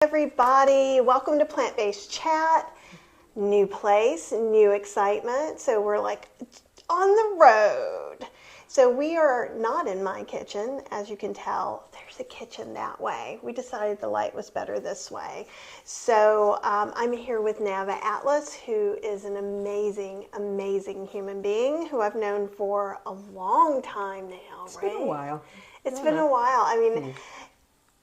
Everybody, welcome to Plant-Based Chat. New place, new excitement. So we're like on the road. So we are not in my kitchen, as you can tell. There's a kitchen that way. We decided the light was better this way. So I'm here with Nava Atlas, who is an amazing, amazing human being who I've known for a long time now. It's been a while. It's been a while. I mean,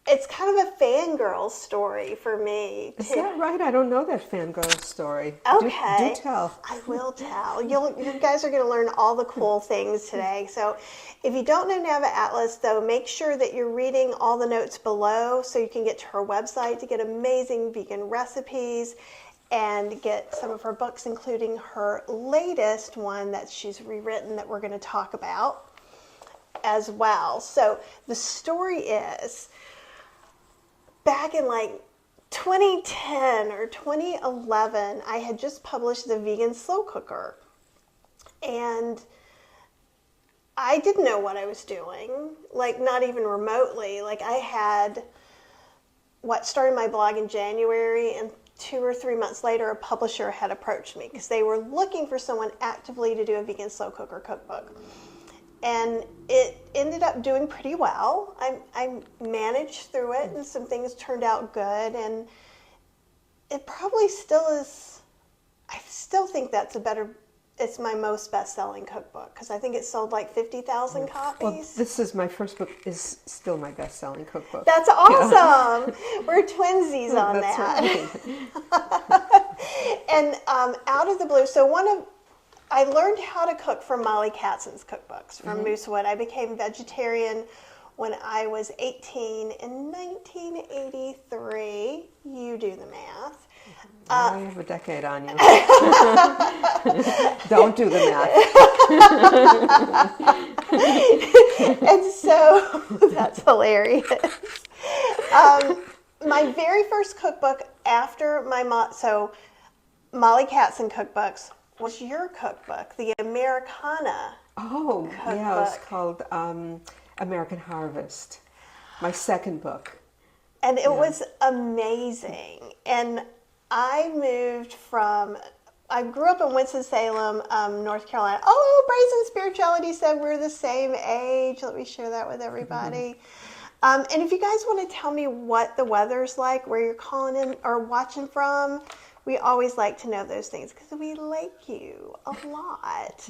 it's kind of a fangirl story for me. Is that right? I don't know that fangirl story. Okay. Do tell. I will tell. You guys are going to learn all the cool things today. So if you don't know Nava Atlas, though, make sure that you're reading all the notes below so you can get to her website to get amazing vegan recipes and get some of her books, including her latest one that she's rewritten that we're going to talk about as well. So the story is, back in like 2010 or 2011, I had just published the Vegan Slow Cooker. And I didn't know what I was doing, like not even remotely. Like I had started my blog in January, and 2 or 3 months later, a publisher had approached me because they were looking for someone actively to do a Vegan Slow Cooker cookbook. And it ended up doing pretty well. I managed through it, and some things turned out good. And it probably still is. I still think it's my most best-selling cookbook because I think it sold like 50,000 copies. Well, this is my first book. Is still my best-selling cookbook. That's awesome. We're twinsies on That's that. Right. And out of the blue, I learned how to cook from Molly Katzen's cookbooks from Moosewood. I became vegetarian when I was 18 in 1983. You do the math. I have a decade on you. Don't do the math. And so that's hilarious. My very first cookbook after Molly Katzen cookbooks was your cookbook, the Americana. Oh, cookbook. Yeah, it's called American Harvest, my second book. And it was amazing. And I grew up in Winston-Salem, North Carolina. Oh, Brazen Spirituality said we're the same age. Let me share that with everybody. And if you guys want to tell me what the weather's like, where you're calling in or watching from, we always like to know those things because we like you a lot.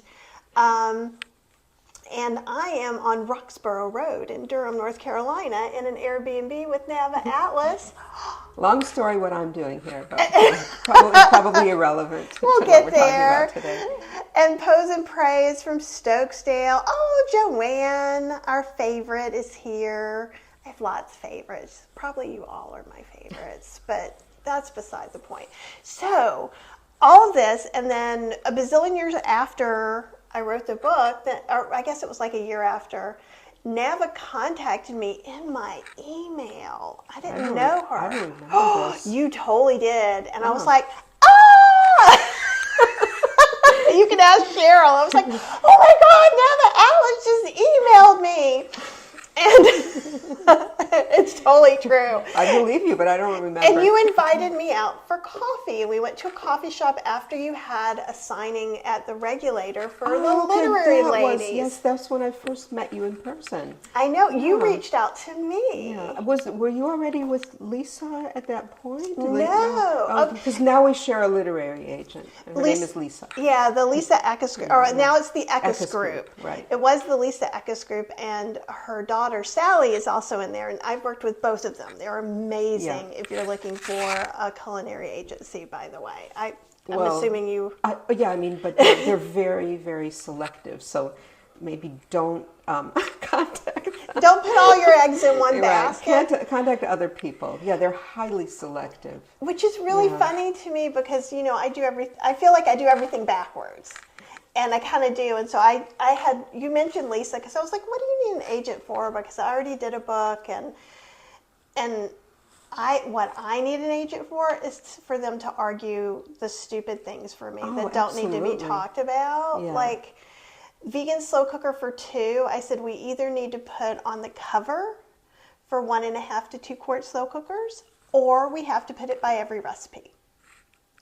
And I am on Roxborough Road in Durham, North Carolina, in an Airbnb with Nava Atlas. Long story what I'm doing here, but probably irrelevant. We'll to get what we're there. talking about today. And Pose and Praise from Stokesdale. Oh, Joanne, our favorite, is here. I have lots of favorites. Probably you all are my favorites, but that's beside the point. So all of this, and then a bazillion years after I wrote the book, or I guess it was like a year after, Nava contacted me in my email. I didn't know her. I don't remember this. You totally did. And I was like, ah! You can ask Cheryl. I was like, oh my God, Nava Atlas just emailed me. And it's totally true. I believe you, but I don't remember. And you invited me out for coffee. And we went to a coffee shop after you had a signing at the Regulator for the literary ladies. Yes, that's when I first met you in person. I know. You reached out to me. Yeah. Were you already with Lisa at that point? No. Because now we share a literary agent. And her name is Lisa. Yeah, the Lisa Eckes group. Or now it's the Eckes group. Right. It was the Lisa Eckes group, and her daughter Sally is also in there, and I've worked with both of them. They're amazing if you're looking for a culinary agency, by the way. I'm assuming you... but they're very, very selective, so maybe don't contact them. Don't put all your eggs in one basket. Contact other people. Yeah, they're highly selective. Which is really funny to me because, I feel like I do everything backwards. And I kind of do. And so you mentioned Lisa because I was like, what do you need an agent for? Because I already did a book, and what I need an agent for is for them to argue the stupid things for me that don't need to be talked about. Yeah. Like Vegan Slow Cooker for 2, I said we either need to put on the cover for 1.5 to 2 quart slow cookers, or we have to put it by every recipe.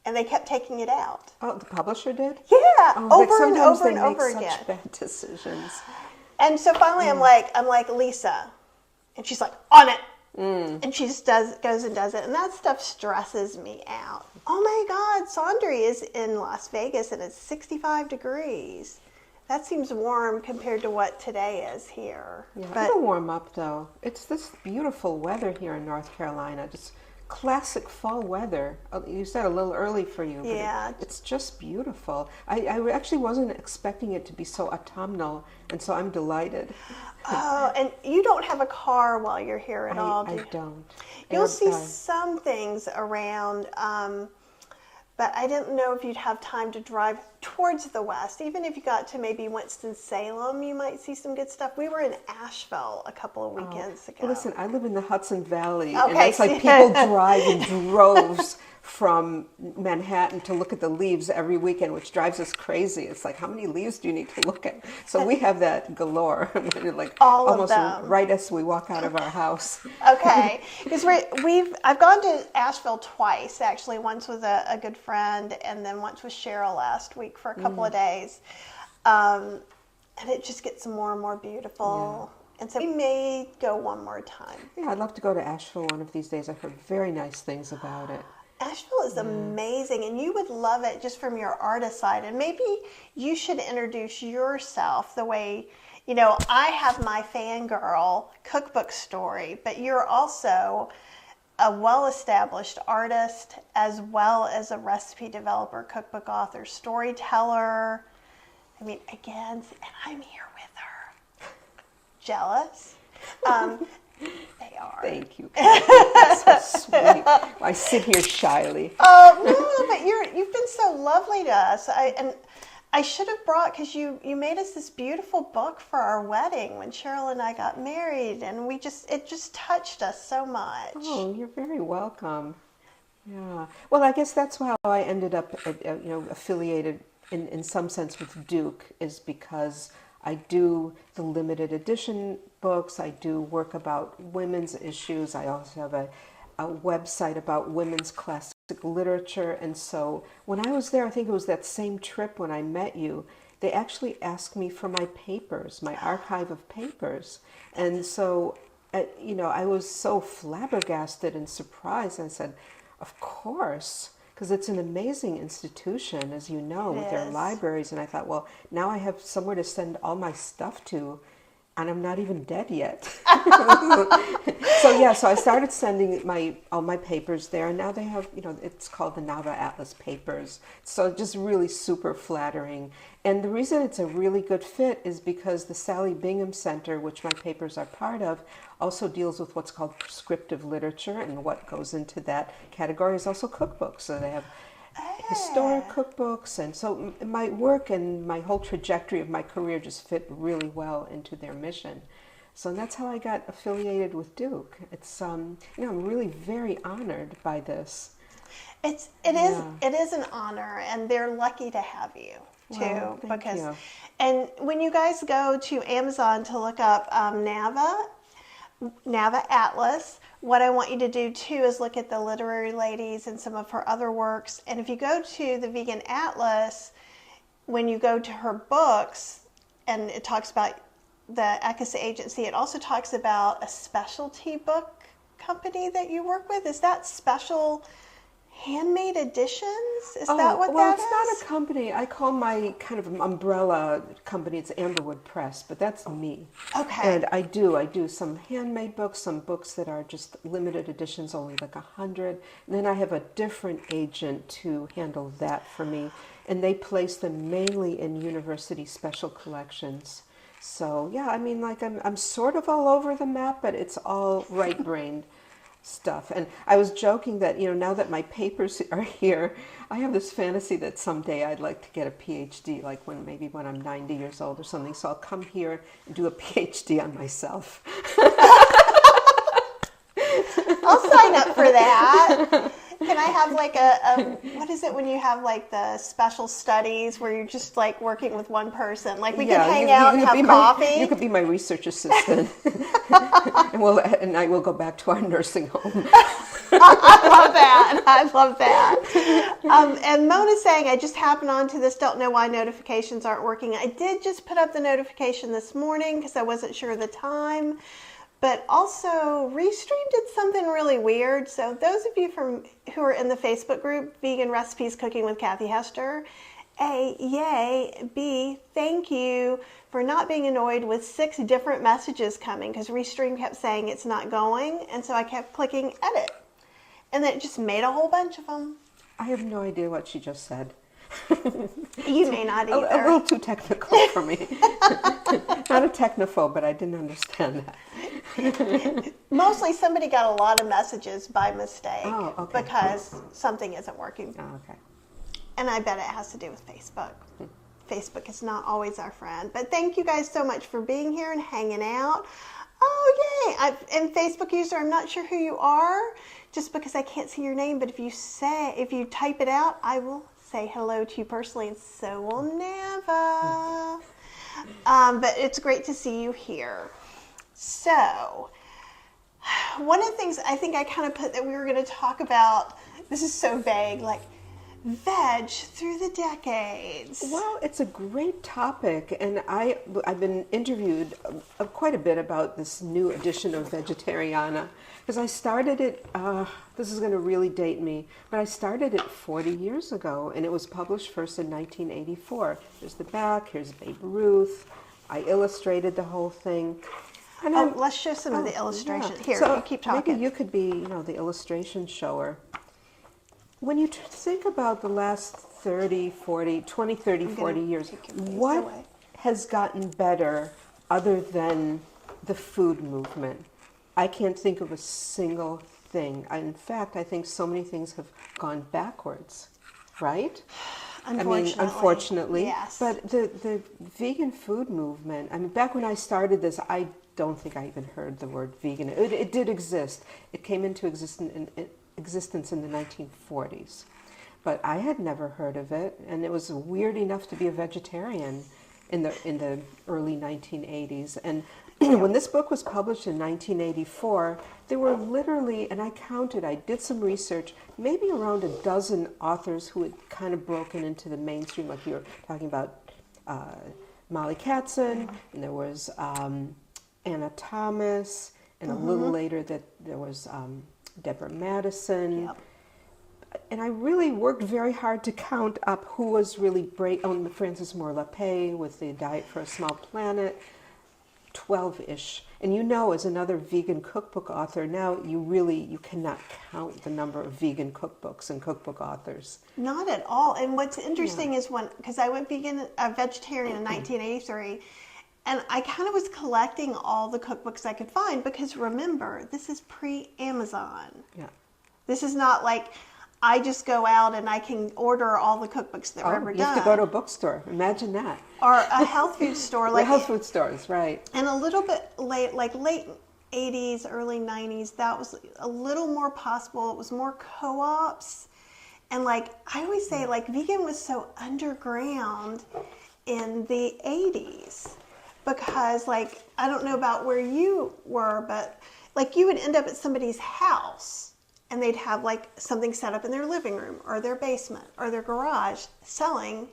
And they kept taking it out. Oh, the publisher did? Yeah, Oh, over and over and over again. again. Such bad decisions. And so finally, I'm like, Lisa, and she's like, on it. And she just goes and does it, and that stuff stresses me out. Oh my God, Sondri is in Las Vegas, and it's 65 degrees. That seems warm compared to what today is here. Yeah, But it'll warm up though. It's this beautiful weather here in North Carolina. Just classic fall weather. You said a little early for you, but Yeah. it's just beautiful. I actually wasn't expecting it to be so autumnal, and so I'm delighted. Oh, and you don't have a car while you're here at all, do I you? don't. You'll see some things around, but I didn't know if you'd have time to drive towards the west. Even if you got to maybe Winston-Salem, you might see some good stuff. We were in Asheville a couple of weekends ago. Well, listen, I live in the Hudson Valley, and Okay, it's like people drive in droves from Manhattan to look at the leaves every weekend, which drives us crazy. It's like, how many leaves do you need to look at? So we have that galore, like All of almost them. right as we walk out of our house. Okay, because I've gone to Asheville twice actually. Once with a good friend, and then once with Cheryl last week for a couple of days, and it just gets more and more beautiful. And so we may go one more time. Yeah, I'd love to go to Asheville one of these days. I've heard very nice things about it. Asheville is amazing, and you would love it just from your artist side. And maybe you should introduce yourself the way, I have my fangirl cookbook story, but you're also a well-established artist as well as a recipe developer, cookbook author, storyteller. I mean, again, and I'm here with her. Jealous? They are. Thank you. That's so sweet. I sit here shyly. Oh no, but you've been so lovely to us. I should have brought, because you made us this beautiful book for our wedding when Cheryl and I got married, and it just touched us so much. Oh, you're very welcome. Yeah. Well, I guess that's how I ended up, affiliated in some sense with Duke, is because I do the limited edition books. I do work about women's issues. I also have a website about women's classic literature. And so when I was there, I think it was that same trip when I met you, they actually asked me for my papers, my archive of papers. And so, I was so flabbergasted and surprised. I said, of course, because it's an amazing institution, as you know, with their libraries. And I thought, well, now I have somewhere to send all my stuff to, and I'm not even dead yet. So I started sending all my papers there, and now they have, it's called the Nava Atlas papers. So just really super flattering. And the reason it's a really good fit is because the Sally Bingham Center, which my papers are part of, also deals with what's called prescriptive literature, and what goes into that category is also cookbooks. So they have historic cookbooks, and so my work and my whole trajectory of my career just fit really well into their mission. So that's how I got affiliated with Duke. It's I'm really very honored by this. It is an honor, and they're lucky to have you too. Well, thank you. And when you guys go to Amazon to look up Nava Atlas, what I want you to do too is look at the Literary Ladies and some of her other works. And if you go to the Vegan Atlas, when you go to her books, and it talks about the Ekis agency, it also talks about a specialty book company that you work with. Is that Special Handmade Editions? Is that what that is? Well, it's not a company. I call my kind of umbrella company, it's Amberwood Press, but that's me. Okay. And I do some handmade books, some books that are just limited editions, only like 100. And then I have a different agent to handle that for me. And they place them mainly in university special collections. So, I'm sort of all over the map, but it's all right-brained stuff. And I was joking that, now that my papers are here, I have this fantasy that someday I'd like to get a PhD, like when I'm 90 years old or something. So I'll come here and do a PhD on myself. I'll sign up for that. Can I have like what is it when you have like the special studies where you're just like working with one person? Like we can hang out and have coffee. You could be my research assistant. and I will go back to our nursing home. I love that. I love that. And Mona's saying, I just happened onto this, don't know why notifications aren't working. I did just put up the notification this morning because I wasn't sure of the time. But also, Restream did something really weird. So those of you who are in the Facebook group, Vegan Recipes Cooking with Kathy Hester, A, yay. B, thank you for not being annoyed with 6 different messages coming, because Restream kept saying it's not going, and so I kept clicking edit. And then it just made a whole bunch of them. I have no idea what she just said. You may not either. A little too technical for me. Not a technophobe, but I didn't understand that. Mostly somebody got a lot of messages by mistake because something isn't working. Oh, okay. And I bet it has to do with Facebook. Facebook is not always our friend. But thank you guys so much for being here and hanging out. Oh, yay. And Facebook user, I'm not sure who you are, just because I can't see your name. But if you type it out, I will say hello to you personally, and so will Nava. But it's great to see you here. So, one of the things I think I kind of put that we were going to talk about, this is so vague, like veg through the decades. Well, it's a great topic, and I've been interviewed quite a bit about this new edition of Vegetariana, because I started it, this is going to really date me, but I started it 40 years ago, and it was published first in 1984. Here's the back, here's Babe Ruth, I illustrated the whole thing. And let's show some of the illustrations. Yeah. Here, so you keep talking. Maybe you could be, the illustration shower. When you think about the last 30, 40 years, what has gotten better other than the food movement? I can't think of a single thing. In fact, I think so many things have gone backwards, right? Unfortunately. Yes. But the vegan food movement, back when I started this, I don't think I even heard the word vegan. It did exist. It came into existence in the 1940s. But I had never heard of it, and it was weird enough to be a vegetarian in the early 1980s. And when this book was published in 1984, there were literally, and I counted, I did some research, maybe around a dozen authors who had kind of broken into the mainstream, like you were talking about Molly Katzen, and there was Anna Thomas, and a little later that there was Deborah Madison. Yep. And I really worked very hard to count up who was really Frances Moore Lapay with the Diet for a Small Planet, 12-ish. And as another vegan cookbook author, now you cannot count the number of vegan cookbooks and cookbook authors. Not at all. And what's interesting is because I went vegetarian in 1983, and I kind of was collecting all the cookbooks I could find, because remember, this is pre-Amazon. Yeah. This is not like I just go out and I can order all the cookbooks that were ever done. You have to go to a bookstore. Imagine that. Or a health food store. Health food stores, right. And a little bit late 80s, early 90s, that was a little more possible. It was more co-ops. And I always say, vegan was so underground in the 80s. Because, I don't know about where you were, but, you would end up at somebody's house, and they'd have, something set up in their living room, or their basement, or their garage, selling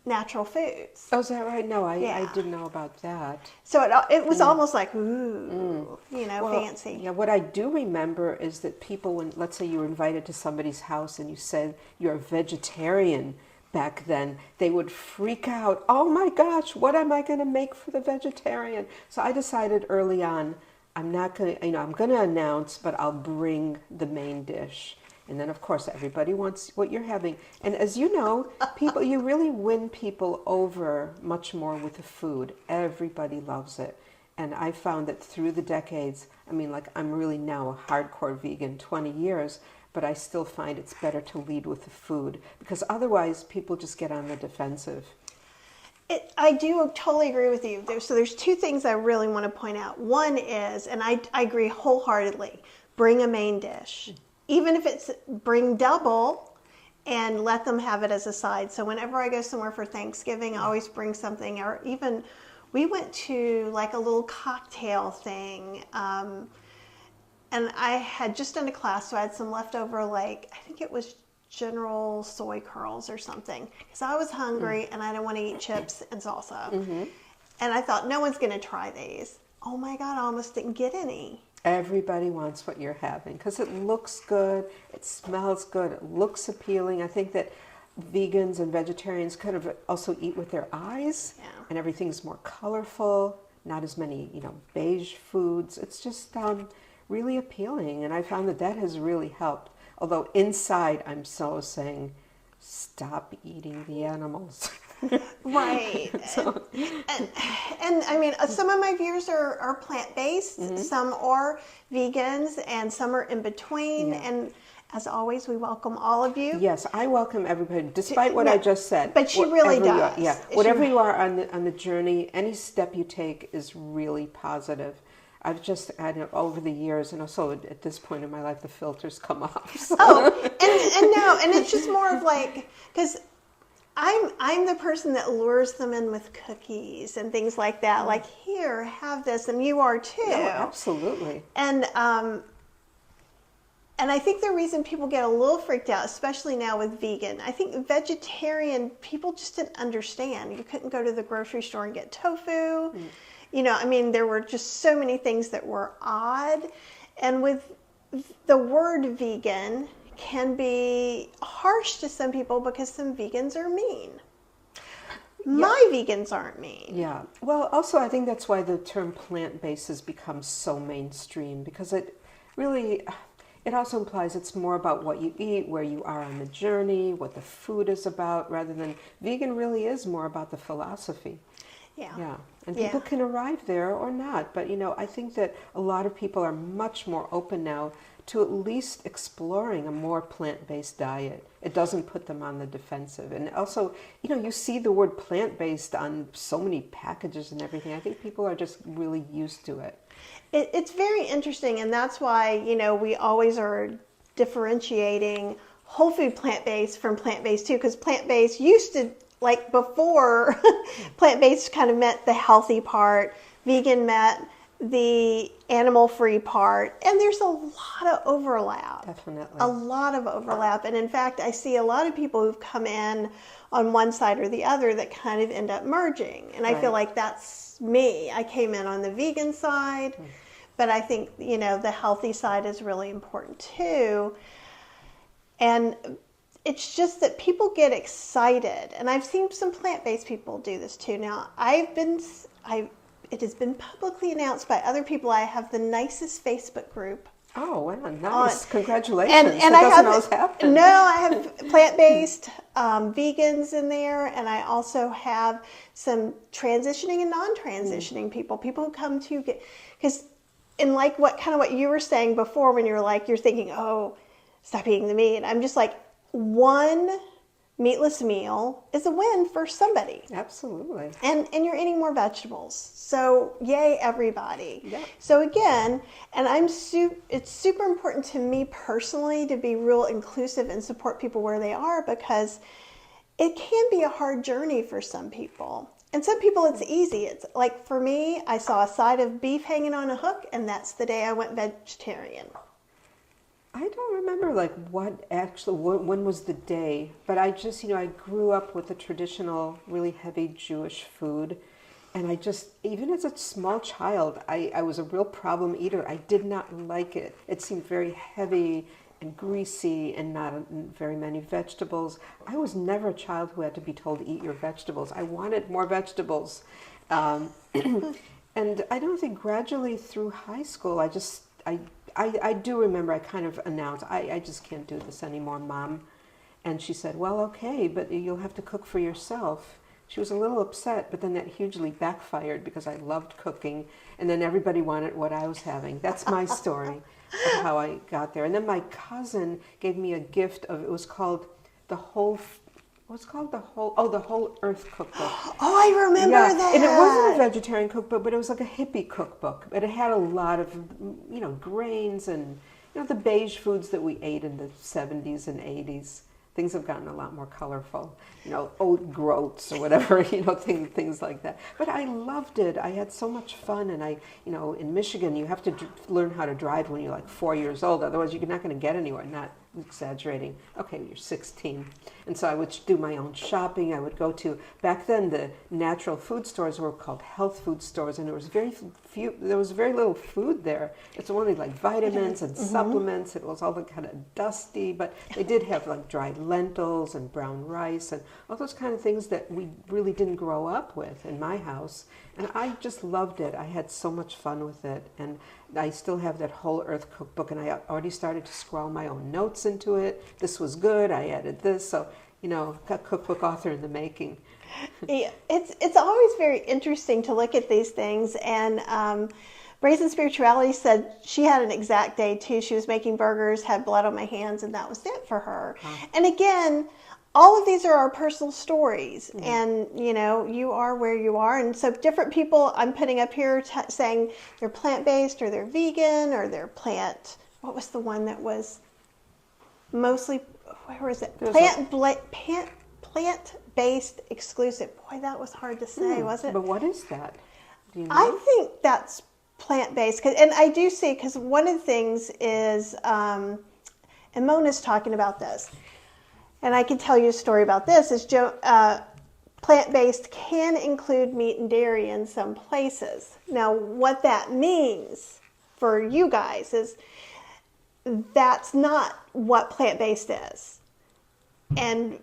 natural foods. Oh, is that right? No, I didn't know about that. So it was almost like, ooh, fancy. Yeah, what I do remember is that people, when, let's say you were invited to somebody's house, and you said you're a vegetarian, back then, they would freak out. Oh my gosh, what am I going to make for the vegetarian? So I decided early on, I'm not going to, I'm going to announce, but I'll bring the main dish. And then, of course, everybody wants what you're having. And as you know, people, you really win people over much more with the food. Everybody loves it. And I found that through the decades, I'm really now a hardcore vegan, 20 years, but I still find it's better to lead with the food, because otherwise people just get on the defensive. I do totally agree with you. There's 2 things I really want to point out. One is, and I agree wholeheartedly, bring a main dish. Even if it's bring double, and let them have it as a side. So whenever I go somewhere for Thanksgiving, I always bring something. Or even, we went to a little cocktail thing and I had just done a class, so I had some leftover, like, I think it was General Soy curls or something, because I was hungry and I didn't want to eat chips and salsa. And I thought, no one's going to try these. Oh my God, I almost didn't get any. Everybody wants what you're having because it looks good, it smells good, it looks appealing. I think that vegans and vegetarians kind of also eat with their eyes, and everything's more colorful, not as many, beige foods. It's just really appealing, and I found that has really helped. Although inside I'm so saying, stop eating the animals. Right. And I mean, some of my viewers are plant-based, some are vegans, and some are in between. And as always, we welcome all of you. Yes, I welcome everybody, despite what I just said. But she really does. Whatever you are on the journey, any step you take is really positive. I've just had over the years, and also at this point in my life, the filters come off. So. And it's just more of like, because I'm the person that lures them in with cookies and things like that. Like, here, have this, and you are too. No, absolutely. And I think the reason people get a little freaked out, especially now with vegan, I think vegetarian people just didn't understand. You couldn't go to the grocery store and get tofu. There were just so many things that were odd. And with the word vegan can be harsh to some people because some vegans are mean. My vegans aren't mean. Yeah. Well, also, I think that's why the term plant-based has become so mainstream, because it also implies it's more about what you eat, where you are on the journey, what the food is about, rather than vegan really is more about the philosophy. Yeah. And people can arrive there or not. But, I think that a lot of people are much more open now to at least exploring a more plant-based diet. It doesn't put them on the defensive. And also, you see the word plant-based on so many packages and everything. I think people are just really used to it. It's very interesting, and that's why, we always are differentiating whole food plant-based from plant-based too, because plant-based used to, like before, plant-based kind of meant the healthy part, vegan meant the animal-free part, and there's a lot of overlap. Definitely. A lot of overlap, and in fact, I see a lot of people who've come in on one side or the other that kind of end up merging, and I feel like that's me. I came in on the vegan side, but I think, the healthy side is really important too, and it's just that people get excited, and I've seen some plant-based people do this too. Now, it has been publicly announced by other people. I have the nicest Facebook group. Oh, wow, nice. Congratulations. And that doesn't always happen. No, I have plant-based vegans in there, and I also have some transitioning and non-transitioning people who come to get, because in like what you were saying before when you're thinking, oh, stop eating the meat. I'm just like, one meatless meal is a win for somebody. Absolutely. And you're eating more vegetables. So yay, everybody. Yeah. So again, and it's super important to me personally to be real inclusive and support people where they are, because it can be a hard journey for some people. And some people it's easy. It's like, for me, I saw a side of beef hanging on a hook, and that's the day I went vegetarian. I don't remember when was the day, but I just, I grew up with the traditional, really heavy Jewish food. And I just, even as a small child, I was a real problem eater. I did not like it. It seemed very heavy and greasy and not very many vegetables. I was never a child who had to be told to eat your vegetables. I wanted more vegetables. And I don't think gradually through high school, I do remember I kind of announced, I just can't do this anymore, Mom. And she said, well, okay, but you'll have to cook for yourself. She was a little upset, but then that hugely backfired because I loved cooking, and then everybody wanted what I was having. That's my story of how I got there. And then my cousin gave me a gift of, it was called the Whole Earth Cookbook. Oh, I remember that. And it wasn't a vegetarian cookbook, but it was like a hippie cookbook. But it had a lot of, grains and, the beige foods that we ate in the 70s and 80s. Things have gotten a lot more colorful, oat groats or whatever, things like that. But I loved it. I had so much fun. And in Michigan, you have to learn how to drive when you're like 4 years old. Otherwise, you're not going to get anywhere. Not exaggerating. Okay, you're 16. And so I would do my own shopping. I would go to, back then, the natural food stores were called health food stores. And there was very little food there. It's only like vitamins and supplements. It was all kind of dusty, but they did have like dried lentils and brown rice and all those kind of things that we really didn't grow up with in my house. And I just loved it. I had so much fun with it. And I still have that Whole Earth cookbook, and I already started to scrawl my own notes into it. This was good. I added this. So, got cookbook author in the making. Yeah, it's always very interesting to look at these things. And Brazen Spirituality said she had an exact day too. She was making burgers, had blood on my hands, and that was it for her. And again, all of these are our personal stories, and you are where you are, and so different people I'm putting up here saying they're plant-based or they're vegan or they're plant. What was the one that was mostly? Where was it? Plant-based exclusive. Boy, that was hard to say, wasn't it? But what is that? Do you know? I think that's plant-based, and I do see, because one of the things is, and Mona's talking about this. And I can tell you a story about this, is plant-based can include meat and dairy in some places. Now, what that means for you guys is that's not what plant-based is. And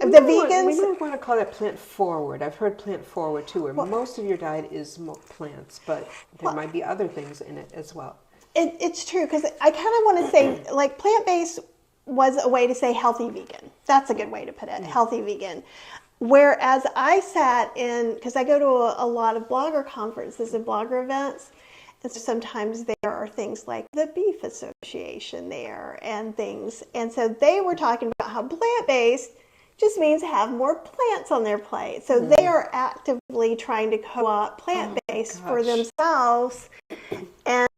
the vegans... We might want to call that plant-forward. I've heard plant-forward, too, where most of your diet is plants, but there might be other things in it as well. It's true, because I kind of want to say, like, plant-based was a way to say healthy vegan. That's a good way to put it, healthy vegan. Whereas I sat in, because I go to a lot of blogger conferences and blogger events, and so sometimes there are things like the Beef Association there and things. And so they were talking about how plant-based just means have more plants on their plate. So they are actively trying to co-opt plant-based for themselves. And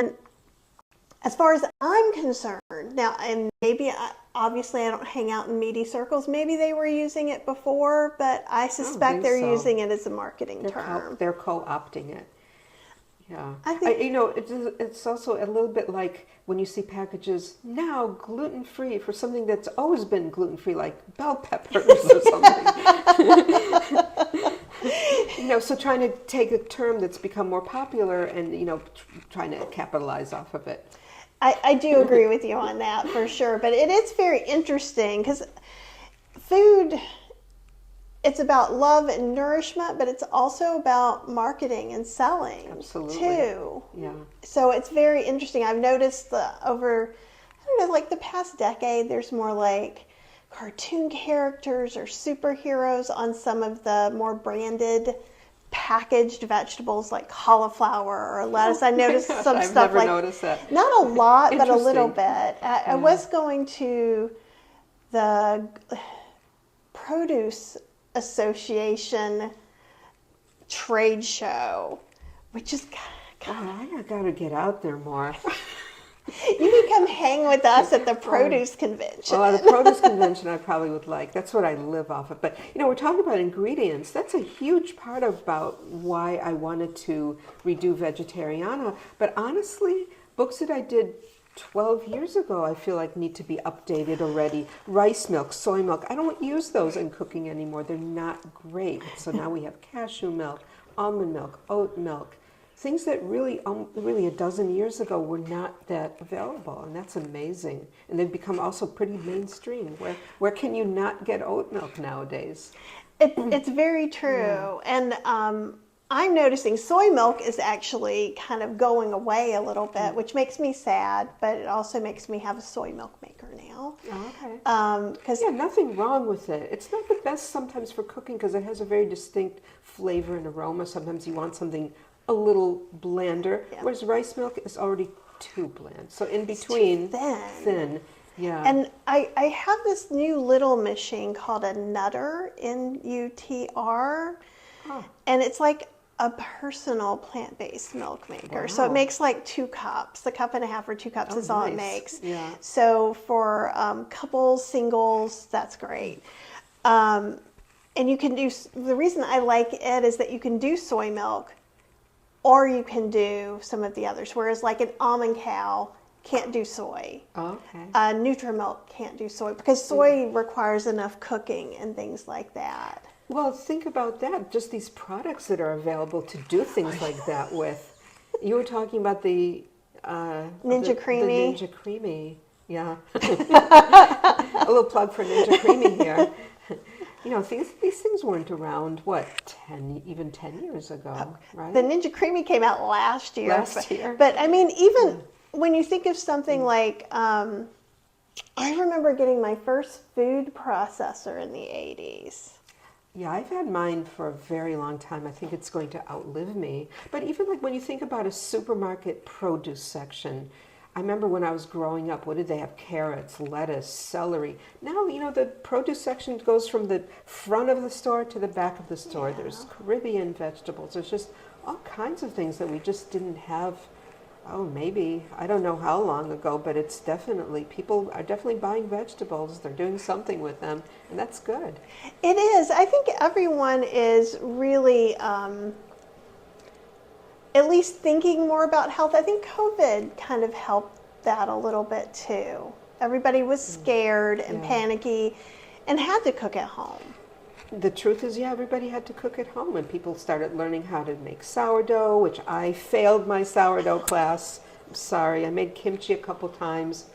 as far as I'm concerned, now, and maybe, obviously I don't hang out in meaty circles, maybe they were using it before, but I suspect they're using it as a marketing term. They're co-opting it. Yeah. I think, it's also a little bit like when you see packages now gluten-free for something that's always been gluten-free, like bell peppers or something. So trying to take a term that's become more popular and, trying to capitalize off of it. I do agree with you on that for sure, but it is very interesting because food, it's about love and nourishment, but it's also about marketing and selling. Absolutely. Too. Yeah. So it's very interesting. I've noticed over, like the past decade, there's more like cartoon characters or superheroes on some of the more branded packaged vegetables like cauliflower or lettuce. I noticed some I've stuff never like noticed that. Not a lot, but a little bit. I was going to the Produce Association trade show, which is I gotta get out there more. You can come hang with us at the produce convention. Well, the produce convention I probably would like. That's what I live off of. But, we're talking about ingredients. That's a huge part about why I wanted to redo Vegetariana. But honestly, books that I did 12 years ago, I feel like need to be updated already. Rice milk, soy milk. I don't use those in cooking anymore. They're not great. So now we have cashew milk, almond milk, oat milk. Things that really a dozen years ago were not that available, and that's amazing. And they've become also pretty mainstream. Where can you not get oat milk nowadays? It's very true. And I'm noticing soy milk is actually kind of going away a little bit, which makes me sad, but it also makes me have a soy milk maker now. Oh, okay. Nothing wrong with it. It's not the best sometimes for cooking because it has a very distinct flavor and aroma. Sometimes you want something a little blander, whereas rice milk is already too bland. So in between, thin. Yeah. And I have this new little machine called a Nutter, N-U-T-R, and it's like a personal plant-based milk maker. So Wow. it makes like 2 cups. A cup and a half or 2 cups is all it nice. makes. Yeah. So for couples, singles, that's great. And you can do, the reason I like it is that you can do soy milk or you can do some of the others. Whereas like an almond cow can't do soy. Okay. Nutrimilk can't do soy because soy requires enough cooking and things like that. Well, think about that. Just these products that are available to do things like that with. You were talking about the Ninja Creamy. The Ninja Creamy. Yeah. A little plug for Ninja Creamy here. You know, these things weren't around, what, 10 years ago, right? The Ninja Creamy came out last year. Last year. But I mean, even when you think of something like, I remember getting my first food processor in the 80s. Yeah, I've had mine for a very long time. I think it's going to outlive me. But even like when you think about a supermarket produce section, I remember when I was growing up, what did they have? Carrots, lettuce, celery. Now, you know, the produce section goes from the front of the store to the back of the store. Yeah. There's Caribbean vegetables. There's just all kinds of things that we just didn't have. Oh, maybe, I don't know how long ago, but it's definitely, people are definitely buying vegetables. They're doing something with them, and that's good. It is. I think everyone is really at least thinking more about health. I think COVID kind of helped that a little bit too. Everybody was scared and panicky and had to cook at home. The truth is, yeah, everybody had to cook at home, and people started learning how to make sourdough, which I failed my sourdough class. I'm sorry. I made kimchi a couple times.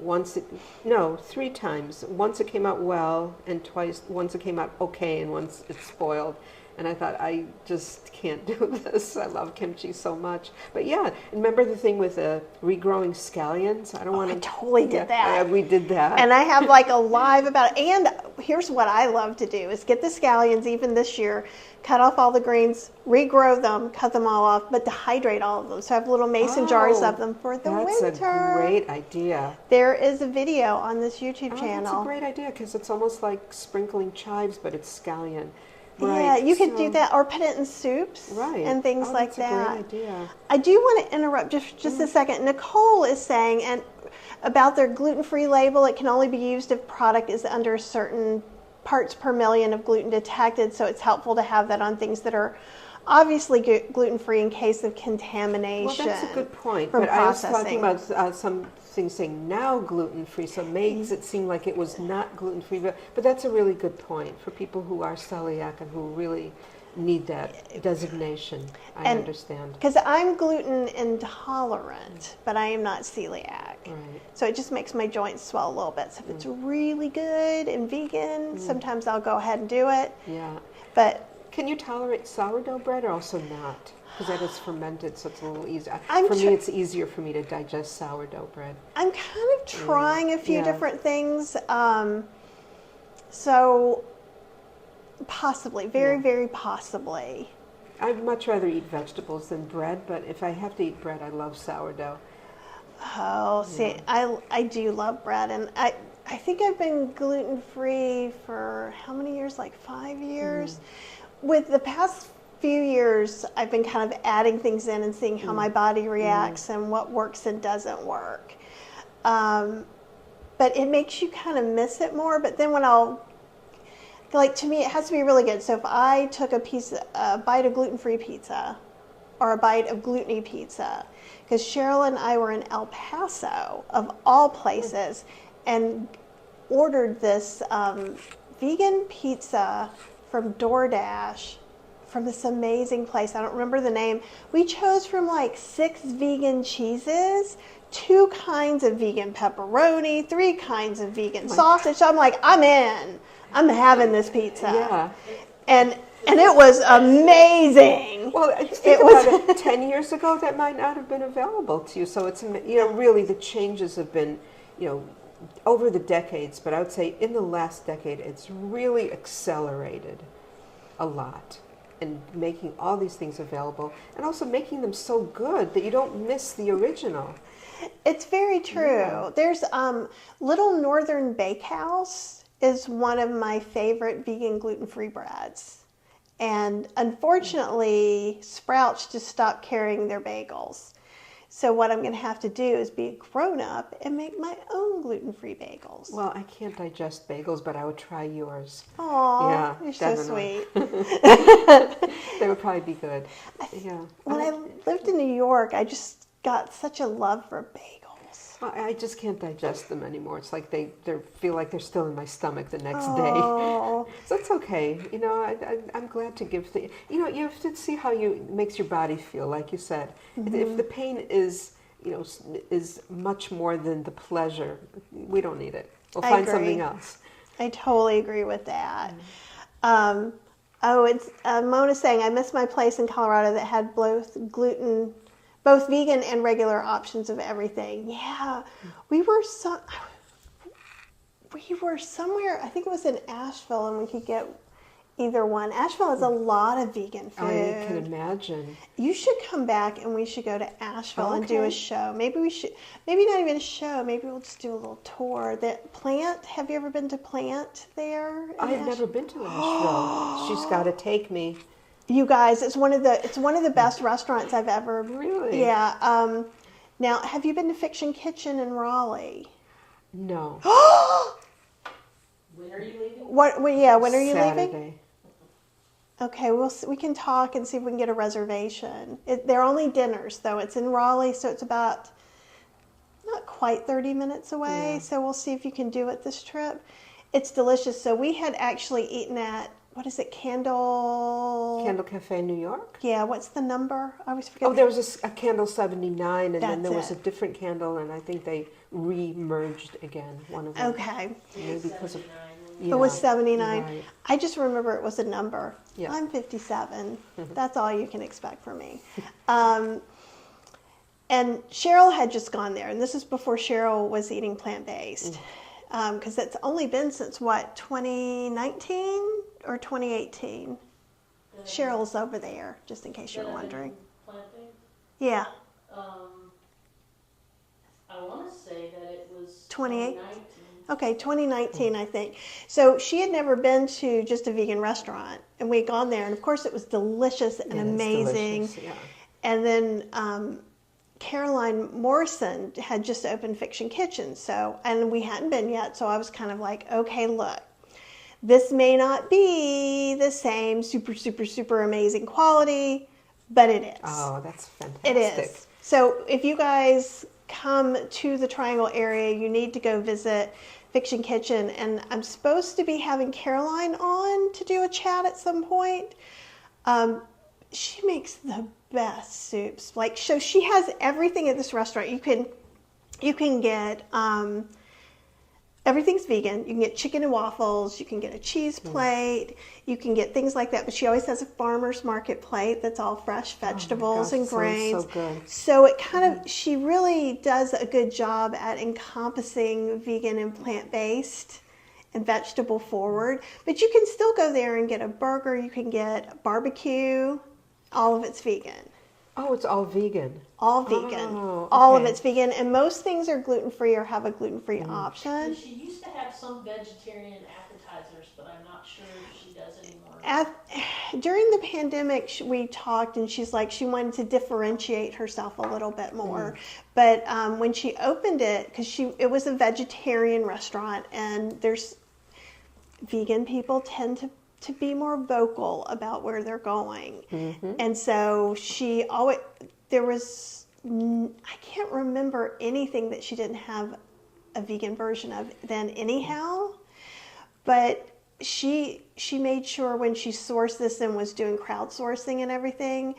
3 times. Once it came out well, and once it came out okay, and once it spoiled. And I thought, I just can't do this. I love kimchi so much. But yeah, remember the thing with regrowing scallions? I don't want to. I totally did that. We did that. And I have like a live about it. And here's what I love to do is get the scallions even this year, cut off all the greens, regrow them, cut them all off, but dehydrate all of them. So I have little mason jars of them for the winter. That's a great idea. There is a video on this YouTube channel. That's a great idea because it's almost like sprinkling chives, but it's scallion. Right. Yeah, you could do that or put it in soups and things like that. That's a great idea. I do want to interrupt just a second. Nicole is saying and about their gluten-free label, it can only be used if product is under a certain parts per million of gluten detected, so it's helpful to have that on things that are obviously gluten-free in case of contamination. Well, that's a good point. But I was talking about some things saying now gluten-free, so it makes it seem like it was not gluten-free. But that's a really good point for people who are celiac and who really need that designation. I understand. Because I'm gluten intolerant, but I am not celiac. Right. So it just makes my joints swell a little bit. So if it's really good and vegan, sometimes I'll go ahead and do it. Yeah. But can you tolerate sourdough bread or also not? Because that is fermented, so it's a little easier. Me, it's easier for me to digest sourdough bread. I'm kind of trying a few different things. So possibly, very possibly. I'd much rather eat vegetables than bread, but if I have to eat bread, I love sourdough. Oh, see, I do love bread, and I think I've been gluten-free for how many years? Like 5 years. With the past few years, I've been kind of adding things in and seeing how my body reacts and what works and doesn't work. But it makes you kind of miss it more. But then when to me, it has to be really good. So if I took a bite of gluten-free pizza or a bite of gluten-y pizza, because Cheryl and I were in El Paso, of all places, and ordered this vegan pizza from DoorDash from this amazing place. I don't remember the name. We chose from like 6 vegan cheeses, 2 kinds of vegan pepperoni, 3 kinds of vegan sausage. So I'm like, I'm in. I'm having this pizza. Yeah. And it was amazing. Well, think about it. 10 years ago, that might not have been available to you. So it's, really the changes have been, over the decades, but I would say in the last decade, it's really accelerated a lot in making all these things available and also making them so good that you don't miss the original. It's very true. Yeah. There's Little Northern Bakehouse is one of my favorite vegan gluten-free breads. And unfortunately, Sprouts just stopped carrying their bagels. So what I'm going to have to do is be a grown-up and make my own gluten-free bagels. Well, I can't digest bagels, but I would try yours. Aw, Yeah, you're definitely. so sweet. They would probably be good. Yeah. When I lived in New York, I just got such a love for bagels. Well, I just can't digest them anymore. It's like they feel like they're still in my stomach the next Oh. day. So it's okay. You know, I'm glad to give the. You know, you have to see how makes your body feel. Like you said, if the pain is is much more than the pleasure, we don't need it. We'll find something else. I totally agree with that. It's Mona's saying, I miss my place in Colorado that had both vegan and regular options of everything. Yeah, we were somewhere, I think it was in Asheville, and we could get either one. Asheville has a lot of vegan food. I can imagine. You should come back and we should go to Asheville and do a show. Maybe not even a show, maybe we'll just do a little tour. Have you ever been to Plant there? I've never been to Asheville. She's got to take me. You guys, it's one of the best restaurants I've ever. Really? Yeah. Now, have you been to Fiction Kitchen in Raleigh? No. When are you leaving? When are you Saturday. leaving? Okay, we can talk and see if we can get a reservation. They're only dinners, though. It's in Raleigh, so it's about not quite 30 minutes away. Yeah. So we'll see if you can do it this trip. It's delicious. So we had actually eaten at, what is it, Candle Cafe New York? Yeah, what's the number? I always forget. Oh, there was a Candle 79, and then there was That's a different candle, and I think they re-merged again, one of them. Okay. Maybe because of... It was 79. Right. I just remember it was a number. Yeah. I'm 57. That's all you can expect from me. And Cheryl had just gone there, and this is before Cheryl was eating plant-based. Because it's only been since, 2019 or 2018? Cheryl's over there, just in case you're wondering. Plant-based? Yeah. I want to say that it was 2019. Okay, 2019, I think. So she had never been to just a vegan restaurant, and we had gone there, and of course it was delicious and amazing. Delicious, yeah. And then Caroline Morrison had just opened Fiction Kitchen, and we hadn't been yet, so I was kind of like, okay, look, this may not be the same super, super, super amazing quality, but it is. Oh, that's fantastic. It is. So if you guys come to the Triangle area, you need to go visit Fiction Kitchen, and I'm supposed to be having Caroline on to do a chat at some point. She makes the best soups. So she has everything at this restaurant. You can get everything's vegan. You can get chicken and waffles. You can get a cheese plate. You can get things like that. But she always has a farmer's market plate that's all fresh vegetables and grains. So good. So it she really does a good job at encompassing vegan and plant-based and vegetable forward. But you can still go there and get a burger. You can get barbecue. All of it's vegan. Oh, it's all vegan. All vegan. Oh, okay. All of it's vegan. And most things are gluten-free or have a gluten-free option. She used to have some vegetarian appetizers, but I'm not sure if she does anymore. During the pandemic, we talked, and she's like, she wanted to differentiate herself a little bit more. But when she opened it, because it was a vegetarian restaurant, and vegan people tend to be more vocal about where they're going. And so I can't remember anything that she didn't have a vegan version of then anyhow, but she made sure when she sourced this and was doing crowdsourcing and everything,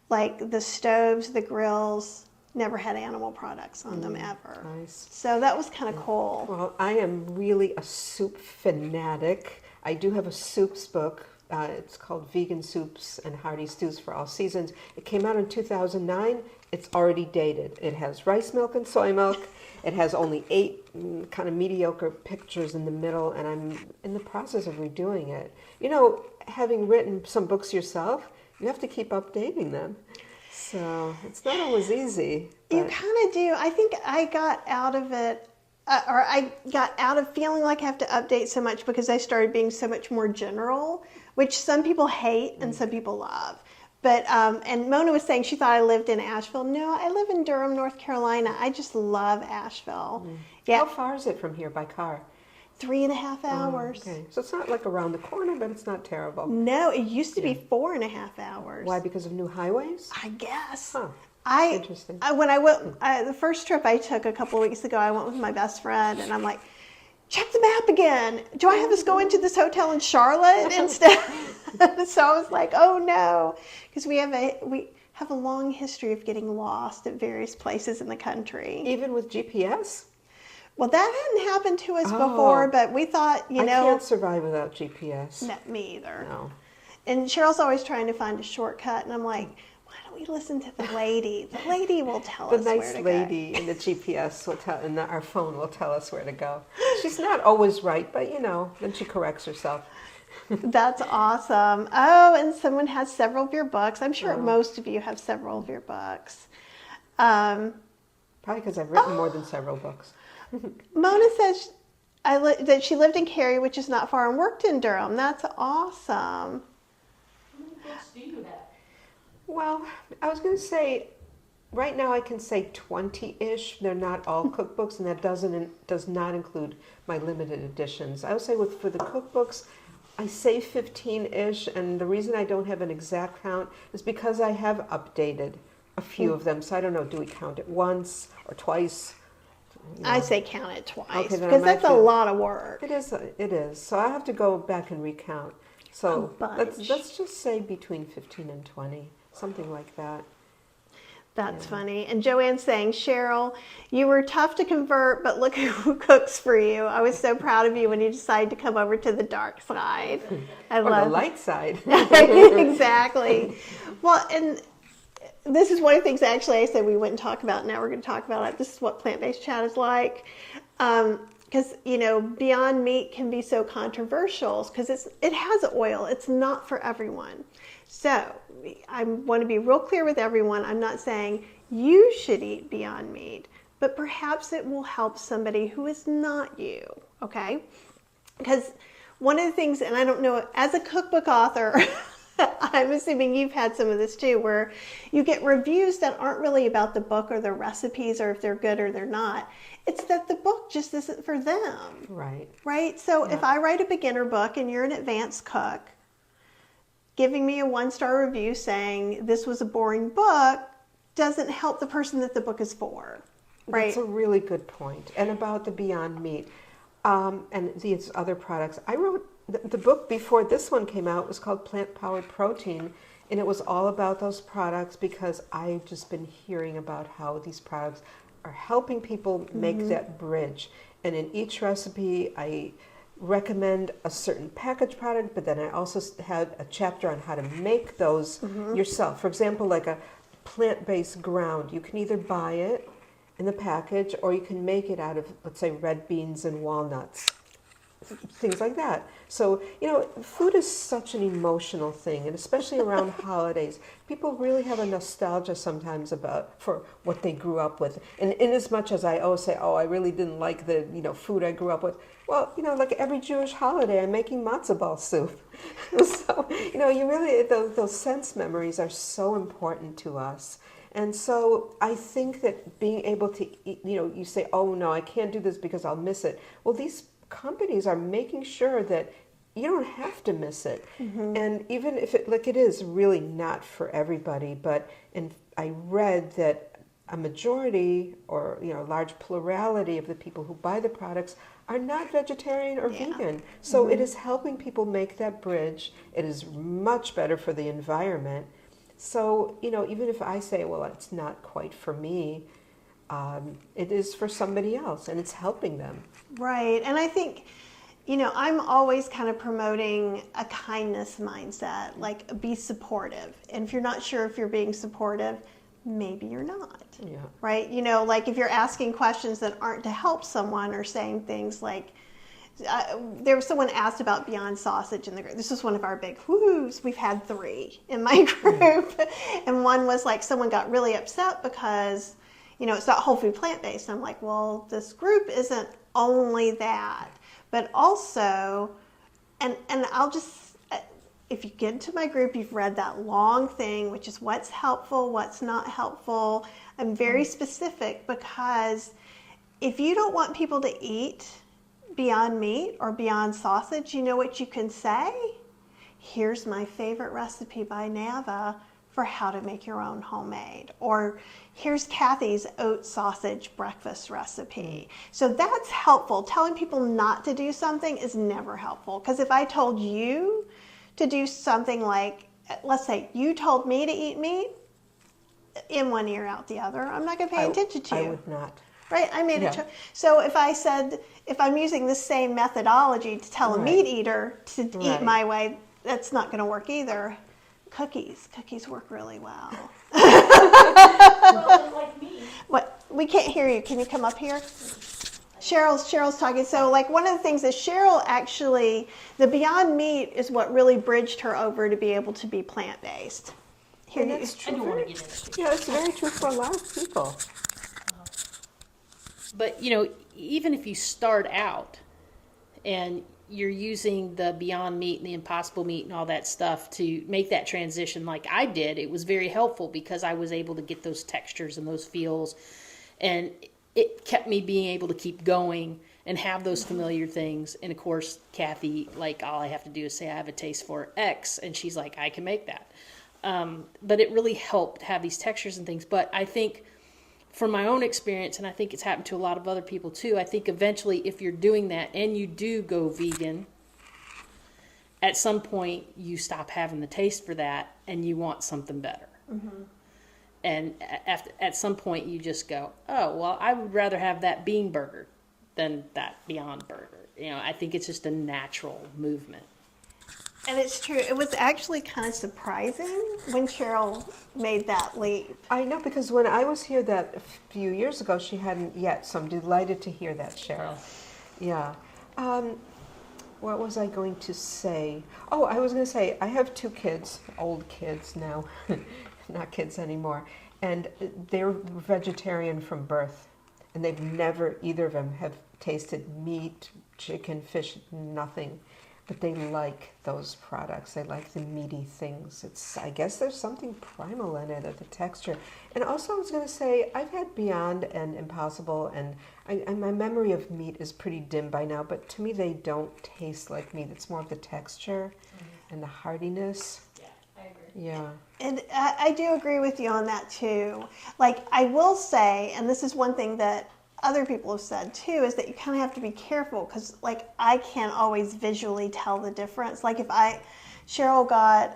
like the stoves, the grills, never had animal products on them ever. Nice. So that was kind of cool. Well, I am really a soup fanatic. I do have a soups book. It's called Vegan Soups and Hearty Stews for All Seasons. It came out in 2009. It's already dated. It has rice milk and soy milk. It has only 8 kind of mediocre pictures in the middle, and I'm in the process of redoing it. You know, having written some books yourself, you have to keep updating them. So it's not always easy. You kind of do. I think I got out of it or I got out of feeling like I have to update so much because I started being so much more general, which some people hate and some people love. But, and Mona was saying she thought I lived in Asheville. No, I live in Durham, North Carolina. I just love Asheville. Yeah. How far is it from here by car? 3.5 hours. Okay, so it's not like around the corner, but it's not terrible. No, it used to be 4.5 hours. Why? Because of new highways? I guess. Huh. Interesting. When I went, the first trip I took a couple of weeks ago, I went with my best friend, and I'm like, check the map again. Do I have us go into this hotel in Charlotte instead? So I was like, oh no, because we have a long history of getting lost at various places in the country. Even with GPS? Well, that hadn't happened to us before, but we thought, I can't survive without GPS. No, me either. No. And Cheryl's always trying to find a shortcut, and I'm like, why don't we listen to the lady? The lady will tell us where to go. The nice lady in the GPS will tell, and our phone will tell us where to go. She's not always right, but then she corrects herself. That's awesome. Oh, and someone has several of your books. I'm sure most of you have several of your books. Probably because I've written more than several books. Mona says that she lived in Cary, which is not far, and worked in Durham. That's awesome. How many books do you have? Well, I was going to say, right now I can say 20-ish. They're not all cookbooks, and that does not include my limited editions. I would say for the cookbooks, I say 15-ish, and the reason I don't have an exact count is because I have updated a few of them. So I don't know, do we count it once or twice? I say count it twice, Okay, because that's a lot of work. It is. So I have to go back and recount. So let's just say between 15 and 20, something like that. That's funny. And Joanne's saying, Cheryl, you were tough to convert, but look who cooks for you. I was so proud of you when you decided to come over to the dark side. Or the light side. Exactly. Well, and this is one of the things actually I said we wouldn't talk about. Now we're going to talk about it. This is what plant-based chat is like. Because, Beyond Meat can be so controversial because it has oil. It's not for everyone. So I want to be real clear with everyone. I'm not saying you should eat Beyond Meat, but perhaps it will help somebody who is not you, okay? Because one of the things, and I don't know, as a cookbook author, I'm assuming you've had some of this too, where you get reviews that aren't really about the book or the recipes or if they're good or they're not. It's that the book just isn't for them. Right. Right? So if I write a beginner book and you're an advanced cook, giving me a 1-star review saying this was a boring book doesn't help the person that the book is for. Right? That's a really good point. And about the Beyond Meat and these other products, I wrote the book before this one came out was called Plant Powered Protein, and it was all about those products because I've just been hearing about how these products are helping people make that bridge. And in each recipe, I recommend a certain packaged product, but then I also had a chapter on how to make those yourself. For example, like a plant-based ground, you can either buy it in the package or you can make it out of, let's say, red beans and walnuts. Things like that. So, food is such an emotional thing, and especially around holidays, people really have a nostalgia sometimes for what they grew up with. And in as much as I always say, I really didn't like the, food I grew up with. Well, like every Jewish holiday, I'm making matzo ball soup. So, you really, those sense memories are so important to us. And so I think that being able to eat, you say, oh no, I can't do this because I'll miss it. Well, these companies are making sure that you don't have to miss it. And even if it is really not for everybody, but I read that a majority or a large plurality of the people who buy the products are not vegetarian or vegan. So it is helping people make that bridge. It is much better for the environment. So, even if I say, well, it's not quite for me, it is for somebody else, and it's helping them. Right. And I think, I'm always kind of promoting a kindness mindset, like be supportive. And if you're not sure if you're being supportive, maybe you're not. Yeah. Right? Like if you're asking questions that aren't to help someone or saying things like, there was someone asked about Beyond Sausage in the group. This is one of our big whoos. We've had 3 in my group. And one was like someone got really upset because it's not whole food plant-based. I'm like, well, this group isn't only that, but also, and I'll just, if you get into my group, you've read that long thing, which is what's helpful, what's not helpful. I'm very specific, because if you don't want people to eat Beyond Meat or Beyond Sausage, you know what you can say? Here's my favorite recipe by Nava for how to make your own homemade. Or here's Kathy's oat sausage breakfast recipe. So that's helpful. Telling people not to do something is never helpful. Because if I told you to do something like, let's say you told me to eat meat, in one ear, out the other, I'm not going to pay attention to you. I would not. Right, I made a choice. So if I said, if I'm using the same methodology to tell a meat eater to eat my way, that's not going to work either. Cookies work really well. Well, like me. What? We can't hear you. Can you come up here? Cheryl's talking. So like one of the things is Cheryl actually, the Beyond Meat is what really bridged her over to be able to be plant-based. And that's true. I don't want to get into it. Yeah, it's very true for a lot of people. But, even if you start out and you're using the Beyond Meat and the Impossible Meat and all that stuff to make that transition like I did, it was very helpful because I was able to get those textures and those feels, and it kept me being able to keep going and have those familiar things. And of course, Kathy, like, all I have to do is say I have a taste for X, and she's like, I can make that. But it really helped have these textures and things. But I think from my own experience, and I think it's happened to a lot of other people too, I think eventually if you're doing that and you do go vegan, at some point you stop having the taste for that and you want something better. Mm-hmm. And at some point you just go, oh, well, I would rather have that bean burger than that Beyond Burger. I think it's just a natural movement. And it's true. It was actually kind of surprising when Cheryl made that leap. I know, because when I was here that a few years ago, she hadn't yet, so I'm delighted to hear that, Cheryl. Yeah. What was I going to say? Oh, I was going to say, I have 2 kids, old kids now, not kids anymore, and they're vegetarian from birth, and they've never, either of them, have tasted meat, chicken, fish, nothing. But they like those products. They like the meaty things. I guess there's something primal in it, of the texture. And also I was going to say, I've had Beyond and Impossible, and my memory of meat is pretty dim by now, but to me they don't taste like meat. It's more of the texture and the hardiness. Yeah, I agree. Yeah. And I do agree with you on that too. Like, I will say, and this is one thing that other people have said too, is that you kind of have to be careful, because like I can't always visually tell the difference. Like if Cheryl got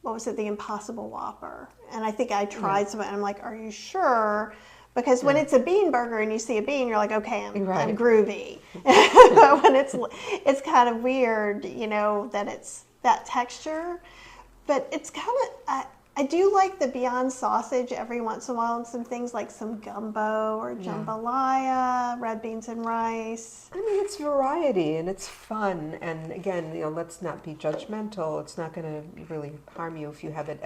what was it, the Impossible Whopper, and I think I tried some, and I'm like, are you sure? Because when it's a bean burger and you see a bean, you're like, okay, I'm groovy. But when it's kind of weird, that it's that texture. But it's kind of I do like the Beyond Sausage every once in a while, and some things like some gumbo or jambalaya, red beans and rice. I mean, it's variety and it's fun. And again, let's not be judgmental. It's not going to really harm you if you have it,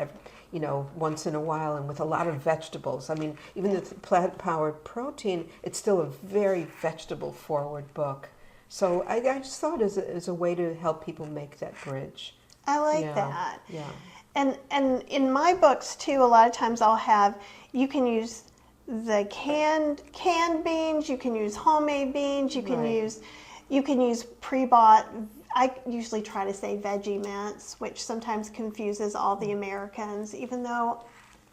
once in a while and with a lot of vegetables. I mean, even the plant-powered protein, it's still a very vegetable-forward book. So I just thought as a way to help people make that bridge. I like that. Yeah. And in my books too, a lot of times I'll have, you can use the canned beans, you can use homemade beans, you can use pre-bought. I usually try to say veggie mints, which sometimes confuses all the Americans, even though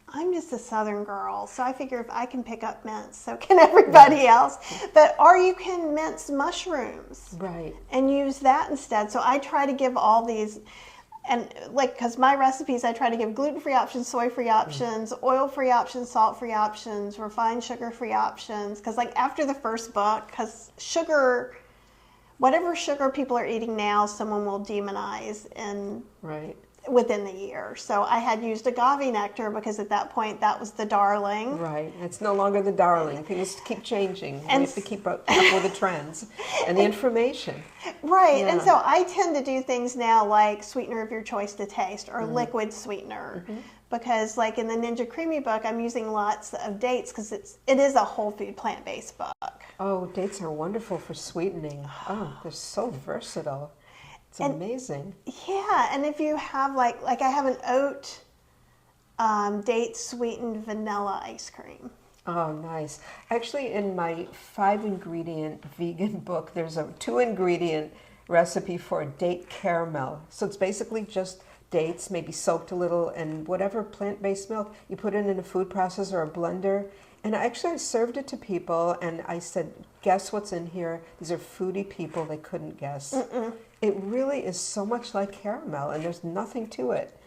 I'm just a Southern girl, so I figure if I can pick up mints, so can everybody else. Or you can mince mushrooms, and use that instead. So I try to give all these. And because my recipes, I try to give gluten-free options, soy-free options, oil-free options, salt-free options, refined sugar-free options. Because after the first book, because sugar, whatever sugar people are eating now, someone will demonize within the year. So I had used agave nectar because at that point that was the darling. Right. It's no longer the darling. Things keep changing. And you have to keep up with the trends and the information. Right. Yeah. And so I tend to do things now like sweetener of your choice to taste or liquid sweetener. because like in the Ninja Creamy book, I'm using lots of dates because it is a whole food plant-based book. Oh, dates are wonderful for sweetening. Oh, they're so versatile. It's amazing. Yeah, and if you have like I have an oat date sweetened vanilla ice cream. Oh, nice. Actually, in my 5-ingredient vegan book, there's a 2-ingredient recipe for date caramel. So it's basically just dates, maybe soaked a little, and whatever plant-based milk, you put it in a food processor or a blender. And actually, I served it to people, and I said, guess what's in here? These are foodie people. They couldn't guess. It really is so much like caramel, and there's nothing to it.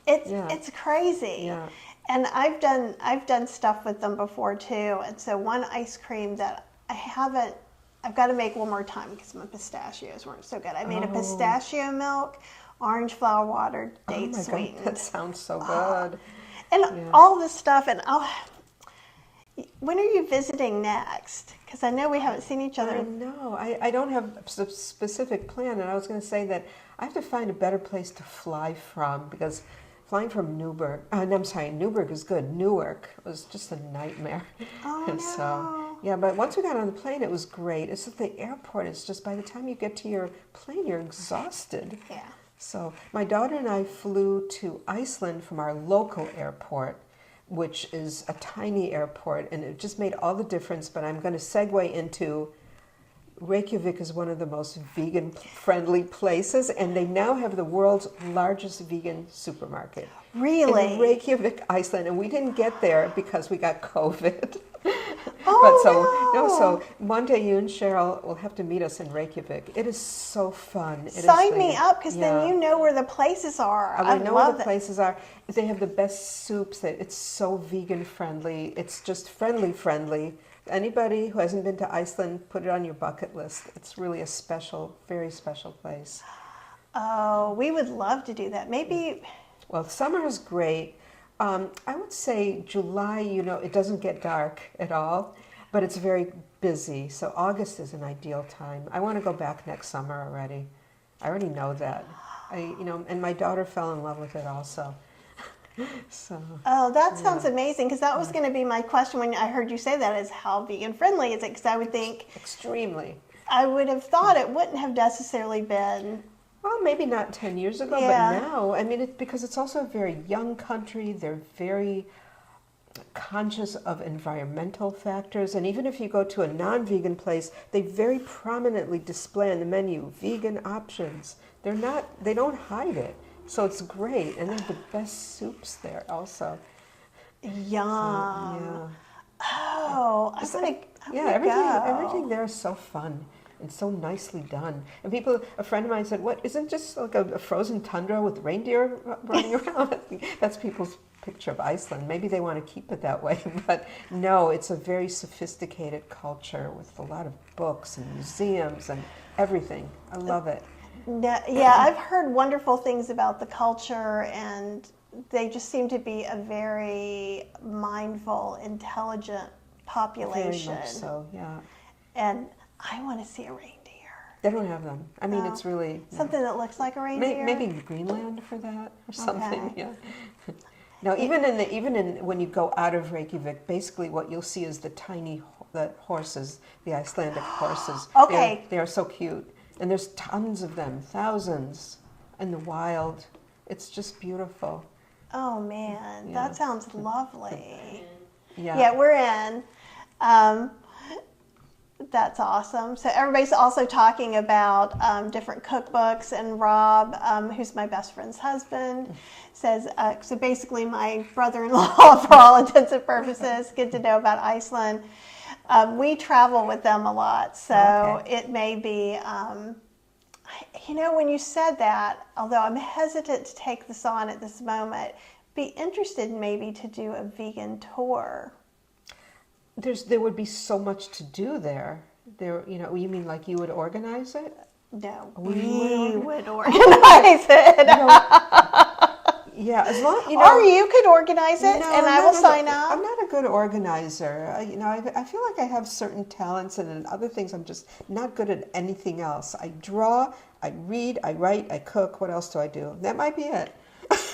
It's crazy. Yeah. And I've done stuff with them before too. And so one ice cream that I've got to make one more time because my pistachios weren't so good. I made a pistachio milk, orange flower water, date sweetened. God, that sounds so good. And all this stuff. And when are you visiting next? Because I know we haven't seen each other. I know. I don't have a specific plan, and I was going to say that I have to find a better place to fly from, because flying from Newburgh is good. Newark was just a nightmare. Oh, and no. So, yeah, but once we got on the plane, it was great. It's at the airport. It's just by the time you get to your plane, you're exhausted. Yeah. So my daughter and I flew to Iceland from our local airport, which is a tiny airport, and it just made all the difference. But I'm going to segue into Reykjavik is one of the most vegan-friendly places, and they now have the world's largest vegan supermarket. Really? In Reykjavik, Iceland, and we didn't get there because we got COVID. Oh, So one day you and Cheryl will have to meet us in Reykjavik. It is so fun. Sign me up, because then you know where the places are. I know where the places are. They have the best soups. It's so vegan-friendly. It's just friendly. Anybody who hasn't been to Iceland, put it on your bucket list. It's really a special, very special place. Oh, we would love to do that. Maybe. Well, summer is great. I would say July, it doesn't get dark at all, but it's very busy. So August is an ideal time. I want to go back next summer already. I already know that. And my daughter fell in love with it also. So. Oh, that sounds amazing, because that was going to be my question when I heard you say that, is how vegan friendly is it? Because I would think extremely. I would have thought it wouldn't have necessarily been. Well, maybe not 10 years ago, but now, I mean, because it's also a very young country. They're very conscious of environmental factors, and even if you go to a non-vegan place, they very prominently display on the menu vegan options. They don't hide it. So it's great, and they have the best soups there also. Yum. So, Oh, everything there is so fun and so nicely done. And a friend of mine said, "What, isn't just like a frozen tundra with reindeer running around?" That's people's picture of Iceland. Maybe they want to keep it that way, but no, it's a very sophisticated culture with a lot of books and museums and everything. I love it. Yeah, I've heard wonderful things about the culture, and they just seem to be a very mindful, intelligent population. Very much so, yeah. And I want to see a reindeer. They don't have them. I mean, it's really something that looks like a reindeer. Maybe Greenland for that or something. Okay. Yeah. Now, when you go out of Reykjavik, basically what you'll see is the horses, the Icelandic horses. Okay. They are so cute. And there's tons of them, thousands, in the wild. It's just beautiful. Oh, man. That sounds lovely. Yeah, we're in. That's awesome. So everybody's also talking about different cookbooks, and Rob, who's my best friend's husband, says, so basically my brother-in-law, for all intents and purposes, good to know about Iceland. We travel with them a lot, so it may be, when you said that, although I'm hesitant to take this on at this moment, be interested maybe to do a vegan tour. There would be so much to do there. You mean like you would organize it? No, we would organize it. Yeah, as long or you could organize it, and I will sign up. I'm not a good organizer. I feel like I have certain talents, and in other things I'm just not good at anything else. I draw, I read, I write, I cook. What else do I do? That might be it.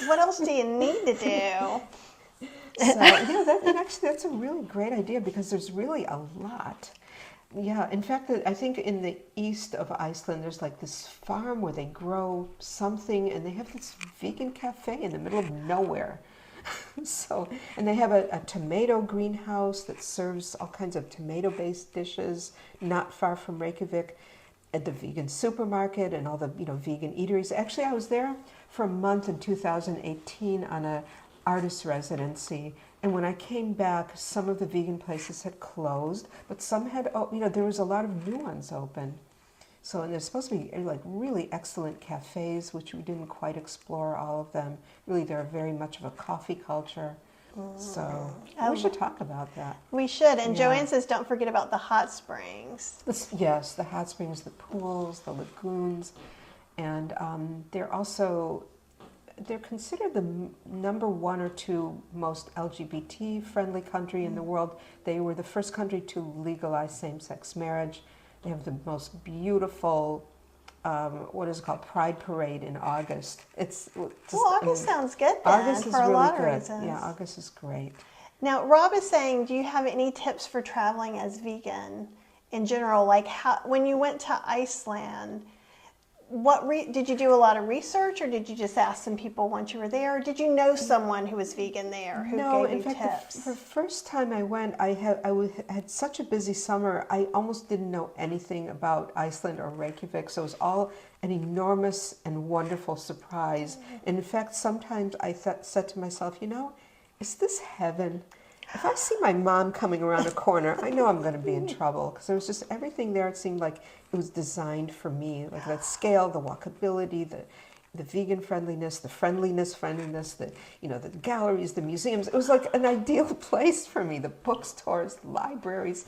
What else do you need to do? So yeah, and actually that's a really great idea because there's really a lot. Yeah, in fact, I think in the east of Iceland, there's like this farm where they grow something, and they have this vegan cafe in the middle of nowhere. So, and they have a tomato greenhouse that serves all kinds of tomato-based dishes, not far from Reykjavik, at the vegan supermarket and all the vegan eateries. Actually, I was there for a month in 2018 on a artist residency, and when I came back, some of the vegan places had closed, but some had, there was a lot of new ones open. So, and there's supposed to be like really excellent cafes, which we didn't quite explore all of them. Really, they're very much of a coffee culture. So we should talk about that. We should. And Yeah. Joanne says, don't forget about the hot springs. Yes, the hot springs, the pools, the lagoons, and they're considered the number 1 or 2 most LGBT-friendly country in the world. They were the first country to legalize same-sex marriage. They have the most beautiful, what is it called, Pride Parade in August. August sounds good then, August is for a really lot of good. reasons. Yeah, August is great. Now, Rob is saying, do you have any tips for traveling as vegan in general? Like when you went to Iceland, did you do a lot of research, or did you just ask some people once you were there? Or did you know someone who was vegan there who gave you tips? The first time I went, I had such a busy summer, I almost didn't know anything about Iceland or Reykjavik, so it was all an enormous and wonderful surprise. And in fact, sometimes I said to myself, is this heaven? If I see my mom coming around a corner, I know I'm going to be in trouble, because there was just everything there. It seemed like it was designed for me, like that scale, the walkability, the vegan friendliness, the friendliness, the galleries, the museums. It was like an ideal place for me. The bookstores, the libraries,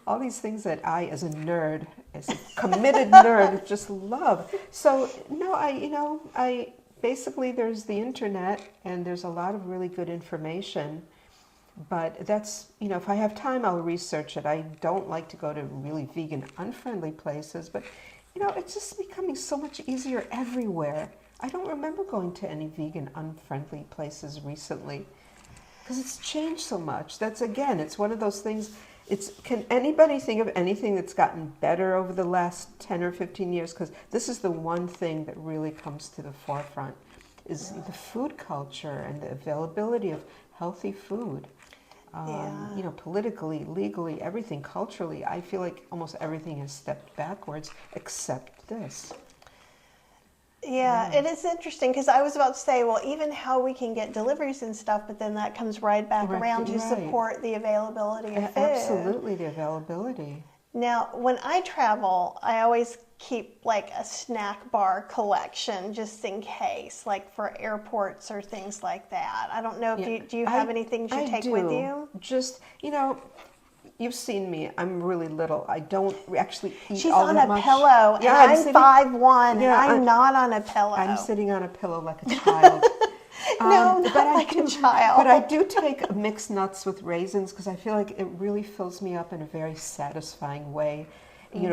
all these things that I, as a nerd, as a committed nerd, just love. So no, I basically, there's the internet, and there's a lot of really good information. But that's, if I have time, I'll research it. I don't like to go to really vegan, unfriendly places, but, it's just becoming so much easier everywhere. I don't remember going to any vegan, unfriendly places recently, because it's changed so much. It's one of those things, can anybody think of anything that's gotten better over the last 10 or 15 years? Because this is the one thing that really comes to the forefront, is the food culture and the availability of healthy food. Politically, legally, everything, culturally, I feel like almost everything has stepped backwards except this. Yeah, it is interesting, because I was about to say, well, even how we can get deliveries and stuff, but then that comes right back around to support the availability of food. Absolutely, the availability. Now, when I travel, I always keep like a snack bar collection just in case, like for airports or things like that. I don't know if do you have any things you take with you? Just, you've seen me. I'm really little. I don't actually eat She's all on that a much. pillow, and I'm 5'1", and I'm not on a pillow. I'm sitting on a pillow like a child. No, not like a child. But I do take mixed nuts with raisins, because I feel like it really fills me up in a very satisfying way.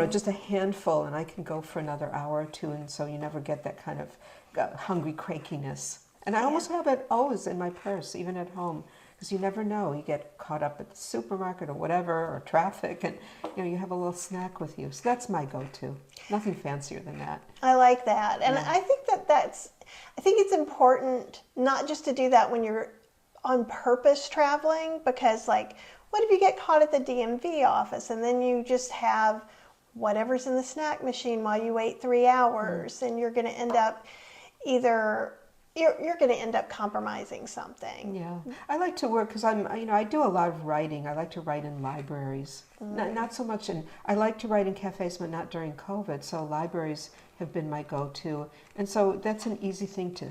Just a handful, and I can go for another hour or two, and so you never get that kind of hungry crakiness. And I almost have it always in my purse, even at home, because you never know. You get caught up at the supermarket or whatever, or traffic, and you have a little snack with you. So that's my go-to. Nothing fancier than that. I like that, and I think I think it's important not just to do that when you're on purpose traveling, because like, what if you get caught at the DMV office and then you just have whatever's in the snack machine while you wait 3 hours, and you're going to end up you're going to end up compromising something. Yeah, I like to work because I do a lot of writing. I like to write in libraries, not so much I like to write in cafes, but not during COVID. So libraries have been my go-to, and so that's an easy thing to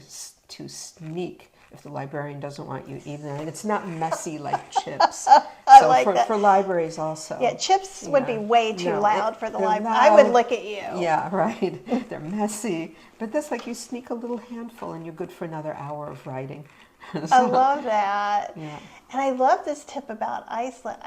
sneak if the librarian doesn't want you even. And it's not messy like chips. I like that. For libraries also. Yeah, chips would be way too loud for the library. Loud. I would look at you. Yeah, right. They're messy. But that's like you sneak a little handful and you're good for another hour of writing. I love that. Yeah. And I love this tip about Iceland.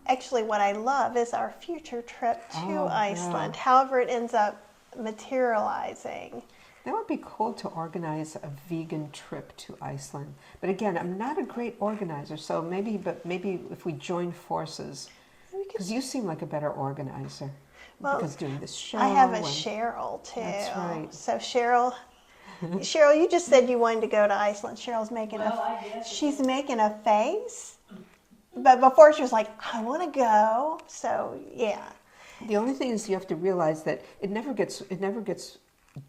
Actually, what I love is our future trip to Iceland, however it ends up materializing. That would be cool to organize a vegan trip to Iceland. But again, I'm not a great organizer, so maybe if we join forces, because you seem like a better organizer. Well, because doing this show. I have a Cheryl too. That's right. So Cheryl, you just said you wanted to go to Iceland. Cheryl's making she's making a face, but before she was like, I want to go. So yeah. The only thing is you have to realize that it never gets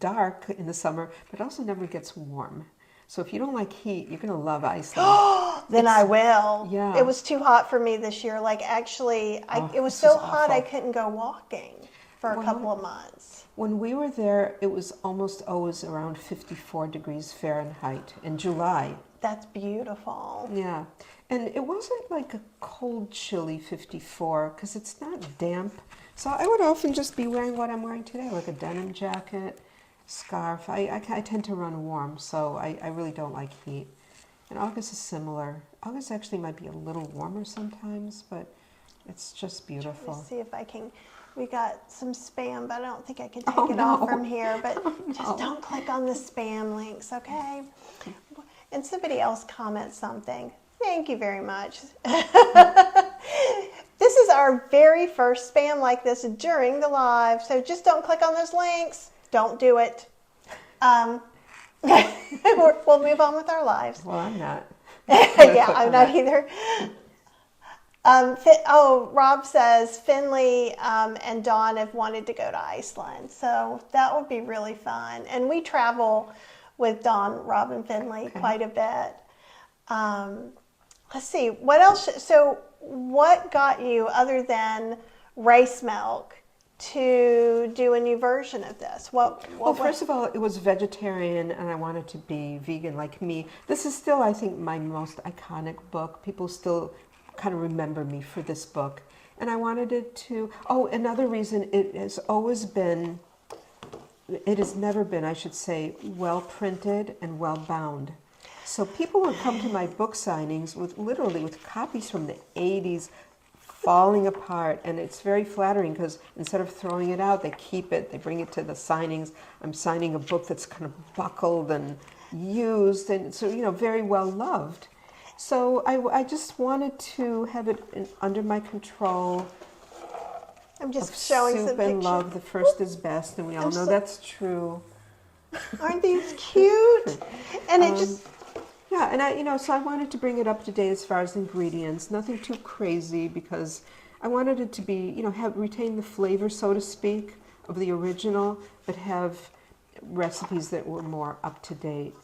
dark in the summer, but it also never gets warm. So if you don't like heat, you're going to love Iceland. Then I will. Yeah. It was too hot for me this year. Like actually, it was so hot I couldn't go walking for a couple of months. When we were there, it was almost always around 54 degrees Fahrenheit in July. That's beautiful. Yeah. And it wasn't like a cold, chilly 54 because it's not damp. So I would often just be wearing what I'm wearing today, like a denim jacket, scarf. I tend to run warm, so I really don't like heat. And August is similar. August actually might be a little warmer sometimes, but it's just beautiful. Let's see if I can. We got some spam, but I don't think I can take it off from here. But just don't click on the spam links, okay? And somebody else comments something. Thank you very much. This is our very first spam like this during the live, so just don't click on those links. Don't do it. We'll move on with our lives. Well, I'm not. Yeah, I'm not either. Rob says Finley and Dawn have wanted to go to Iceland, so that would be really fun. And we travel with Dawn, Rob, and Finley quite a bit. Let's see, what else? So what got you, other than race milk, to do a new version of this? Well, first of all, it was vegetarian, and I wanted to be vegan like me. This is still, I think, my most iconic book. People still kind of remember me for this book. And I wanted it to, another reason, it has never been, I should say, well printed and well bound. So people would come to my book signings with copies from the 80s falling apart, and it's very flattering because instead of throwing it out, they keep it, they bring it to the signings. I'm signing a book that's kind of buckled and used, and so, very well loved. So I just wanted to have it under my control. I'm just showing some soup and pictures. love, the first is best, and we all know that's true. Aren't these cute? And it just... Yeah, and so I wanted to bring it up to date as far as ingredients, nothing too crazy, because I wanted it to be, retain the flavor, so to speak, of the original, but have recipes that were more up to date.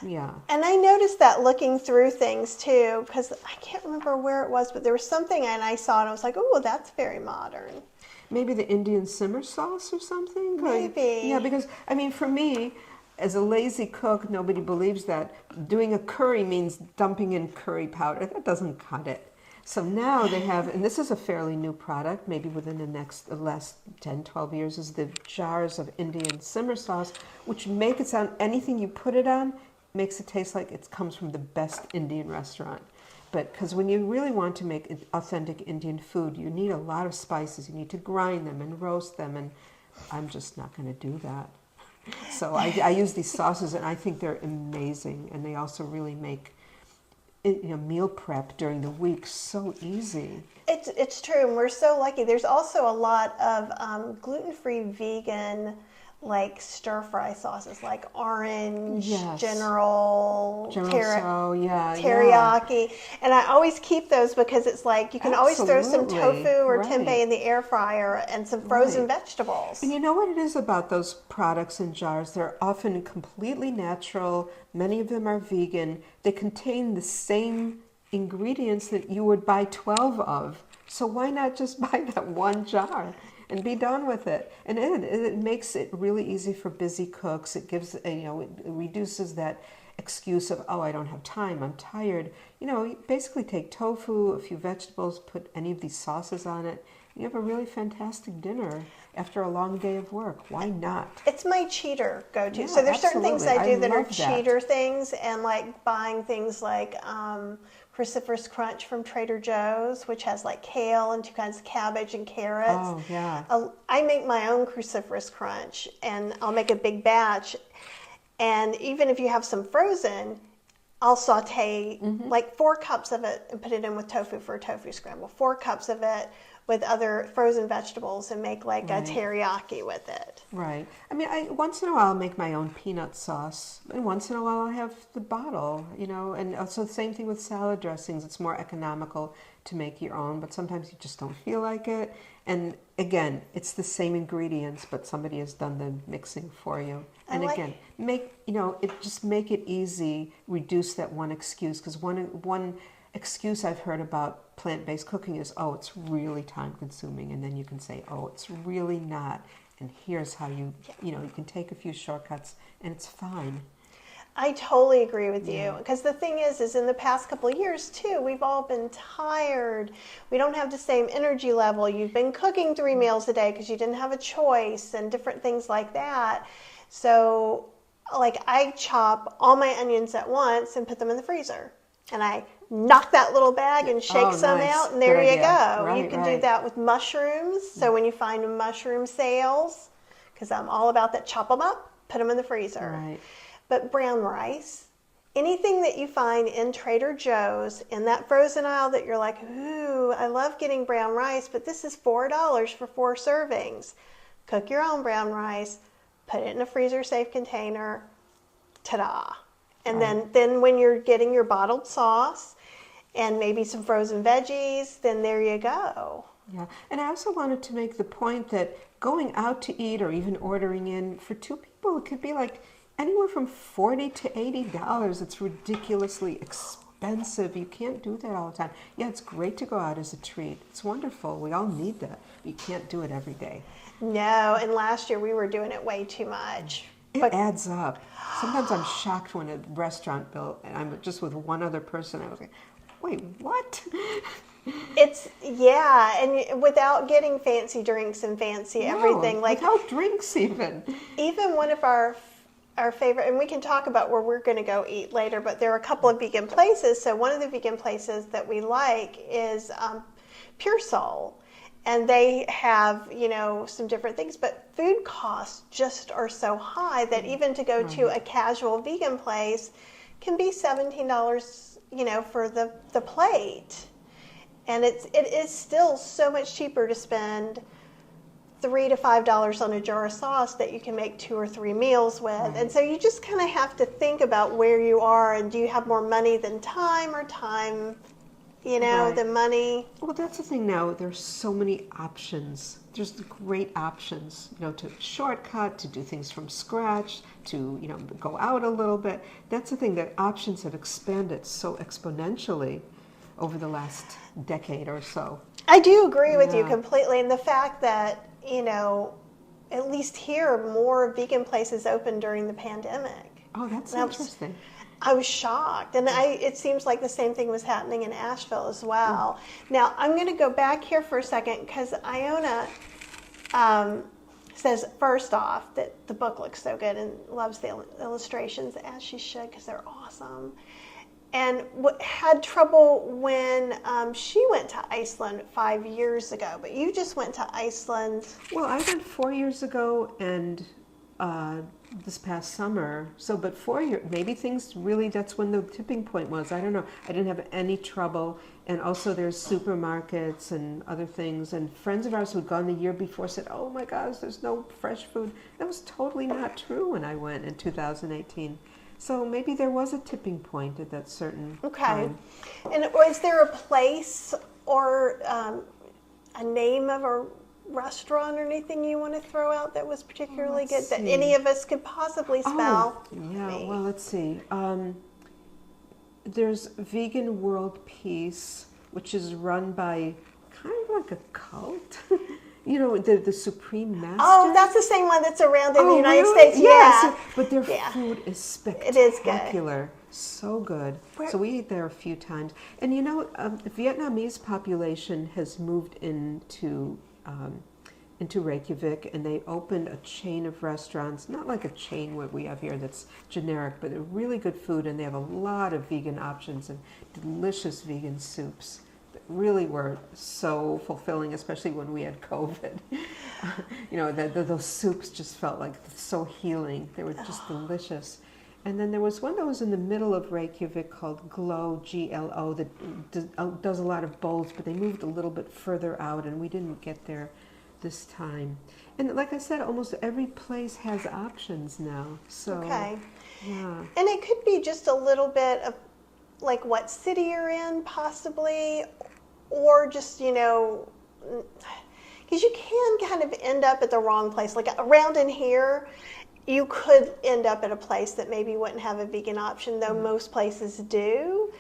Yeah. And I noticed that looking through things too, because I can't remember where it was, but there was something and I saw it and I was like, oh, that's very modern. Maybe the Indian simmer sauce or something? Maybe. Yeah, because, for me, as a lazy cook, nobody believes that doing a curry means dumping in curry powder. That doesn't cut it. So now they have, and this is a fairly new product, maybe within the last 10, 12 years, is the jars of Indian simmer sauce, which make it sound, anything you put it on makes it taste like it comes from the best Indian restaurant. But because when you really want to make authentic Indian food, you need a lot of spices. You need to grind them and roast them, and I'm just not going to do that. So I use these sauces, and I think they're amazing, and they also really make meal prep during the week so easy. It's true, and we're so lucky. There's also a lot of gluten-free vegan like stir fry sauces, like orange, General teriyaki, and I always keep those because it's like you can always throw some tofu or tempeh in the air fryer and some frozen vegetables. And you know what it is about those products in jars? They're often completely natural. Many of them are vegan. They contain the same ingredients that you would buy 12 of. So why not just buy that one jar and be done with it? And it makes it really easy for busy cooks. It gives, it reduces that excuse of, I don't have time, I'm tired. You basically take tofu, a few vegetables, put any of these sauces on it, You have a really fantastic dinner after a long day of work. Why not? It's my cheater go-to. Yeah, So there's certain things I absolutely. do that are love that. cheater things, and like buying things like cruciferous crunch from Trader Joe's, which has like kale and 2 kinds of cabbage and carrots. Oh, yeah. I make my own cruciferous crunch, and I'll make a big batch. And even if you have some frozen, I'll saute like 4 cups of it and put it in with tofu for a tofu scramble. 4 cups of it with other frozen vegetables and make like a teriyaki with it. Right. I mean, once in a while I'll make my own peanut sauce, and once in a while I'll have the bottle, and also the same thing with salad dressings. It's more economical to make your own, but sometimes you just don't feel like it. And again, it's the same ingredients, but somebody has done the mixing for you. And again, make it easy, reduce that one excuse, because one excuse I've heard about plant-based cooking is, oh, it's really time-consuming, and then you can say, oh, it's really not, and here's how you can take a few shortcuts, and it's fine. I totally agree with you, because the thing is in the past couple of years too, we've all been tired. We don't have the same energy level. You've been cooking 3 meals a day because you didn't have a choice and different things like that. So like I chop all my onions at once and put them in the freezer, and I knock that little bag and shake some nice. out, and there Good you idea. go. Right, You can right. do that with mushrooms. So when you find mushroom sales, because I'm all about that, chop them up, put them in the freezer. Right. But brown rice, anything that you find in Trader Joe's in that frozen aisle that you're like, ooh, I love getting brown rice, but this is $4 for 4 servings. Cook your own brown rice, put it in a freezer safe container, ta-da. And then when you're getting your bottled sauce and maybe some frozen veggies, then there you go. Yeah, and I also wanted to make the point that going out to eat or even ordering in for 2 people, it could be like anywhere from $40 to $80. It's ridiculously expensive. You can't do that all the time. Yeah, it's great to go out as a treat. It's wonderful. We all need that. But you can't do it every day. No, and last year we were doing it way too much. It adds up. Sometimes I'm shocked when a restaurant bill, and I'm just with one other person, I was like, wait, what? And without getting fancy drinks and fancy everything. Like without drinks even. Even one of our favorite, and we can talk about where we're going to go eat later, but there are a couple of vegan places. So one of the vegan places that we like is Pure Soul. And they have, some different things, but food costs just are so high that even to go to a casual vegan place can be $17, for the plate. And it is still so much cheaper to spend $3 to $5 on a jar of sauce that you can make 2 or 3 meals with. Right. And so you just kind of have to think about where you are, and do you have more money than time, or time the money. Well, that's the thing now. There's so many options. There's great options, to shortcut, to do things from scratch, to, go out a little bit. That's the thing, that options have expanded so exponentially over the last decade or so. I do agree with you completely. And the fact that, at least here, more vegan places opened during the pandemic. Oh, that's interesting. I was shocked, and it seems like the same thing was happening in Asheville as well. Now, I'm going to go back here for a second, because Iona says, first off, that the book looks so good and loves the illustrations, as she should, because they're awesome. And had trouble when she went to Iceland 5 years ago, but you just went to Iceland. Well, I went 4 years ago, and this past summer. So, but 4 years, maybe things really, that's when the tipping point was. I don't know. I didn't have any trouble. And also there's supermarkets and other things. And friends of ours who'd gone the year before said, oh my gosh, there's no fresh food. That was totally not true when I went in 2018. So maybe there was a tipping point at that certain time. And was there a place or a name of a restaurant or anything you want to throw out that was particularly good that any of us could possibly spell? Well, let's see. There's Vegan World Peace, which is run by kind of like a cult. You know, the Supreme Master. Oh, that's the same one that's around in the United really? States. Yes. Yeah. But their Yeah. food is spectacular. It is good. So good. Where- So we ate there a few times. And you know, the Vietnamese population has moved into Reykjavik, and they opened a chain of restaurants, not like a chain what we have here that's generic, but they're really good food, and they have a lot of vegan options and delicious vegan soups that really were so fulfilling, especially when we had COVID. You know, those soups just felt like so healing. They were just delicious. And then there was one that was in the middle of Reykjavik called Glow, G-L-O, that does a lot of bowls, but they moved a little bit further out, and we didn't get there this time. And like I said, almost every place has options now. So, Okay. yeah. And it could be just a little bit of like what city you're in, possibly, or just, you know, because you can kind of end up at the wrong place. Like around in here, you could end up at a place that maybe wouldn't have a vegan option, though most places do.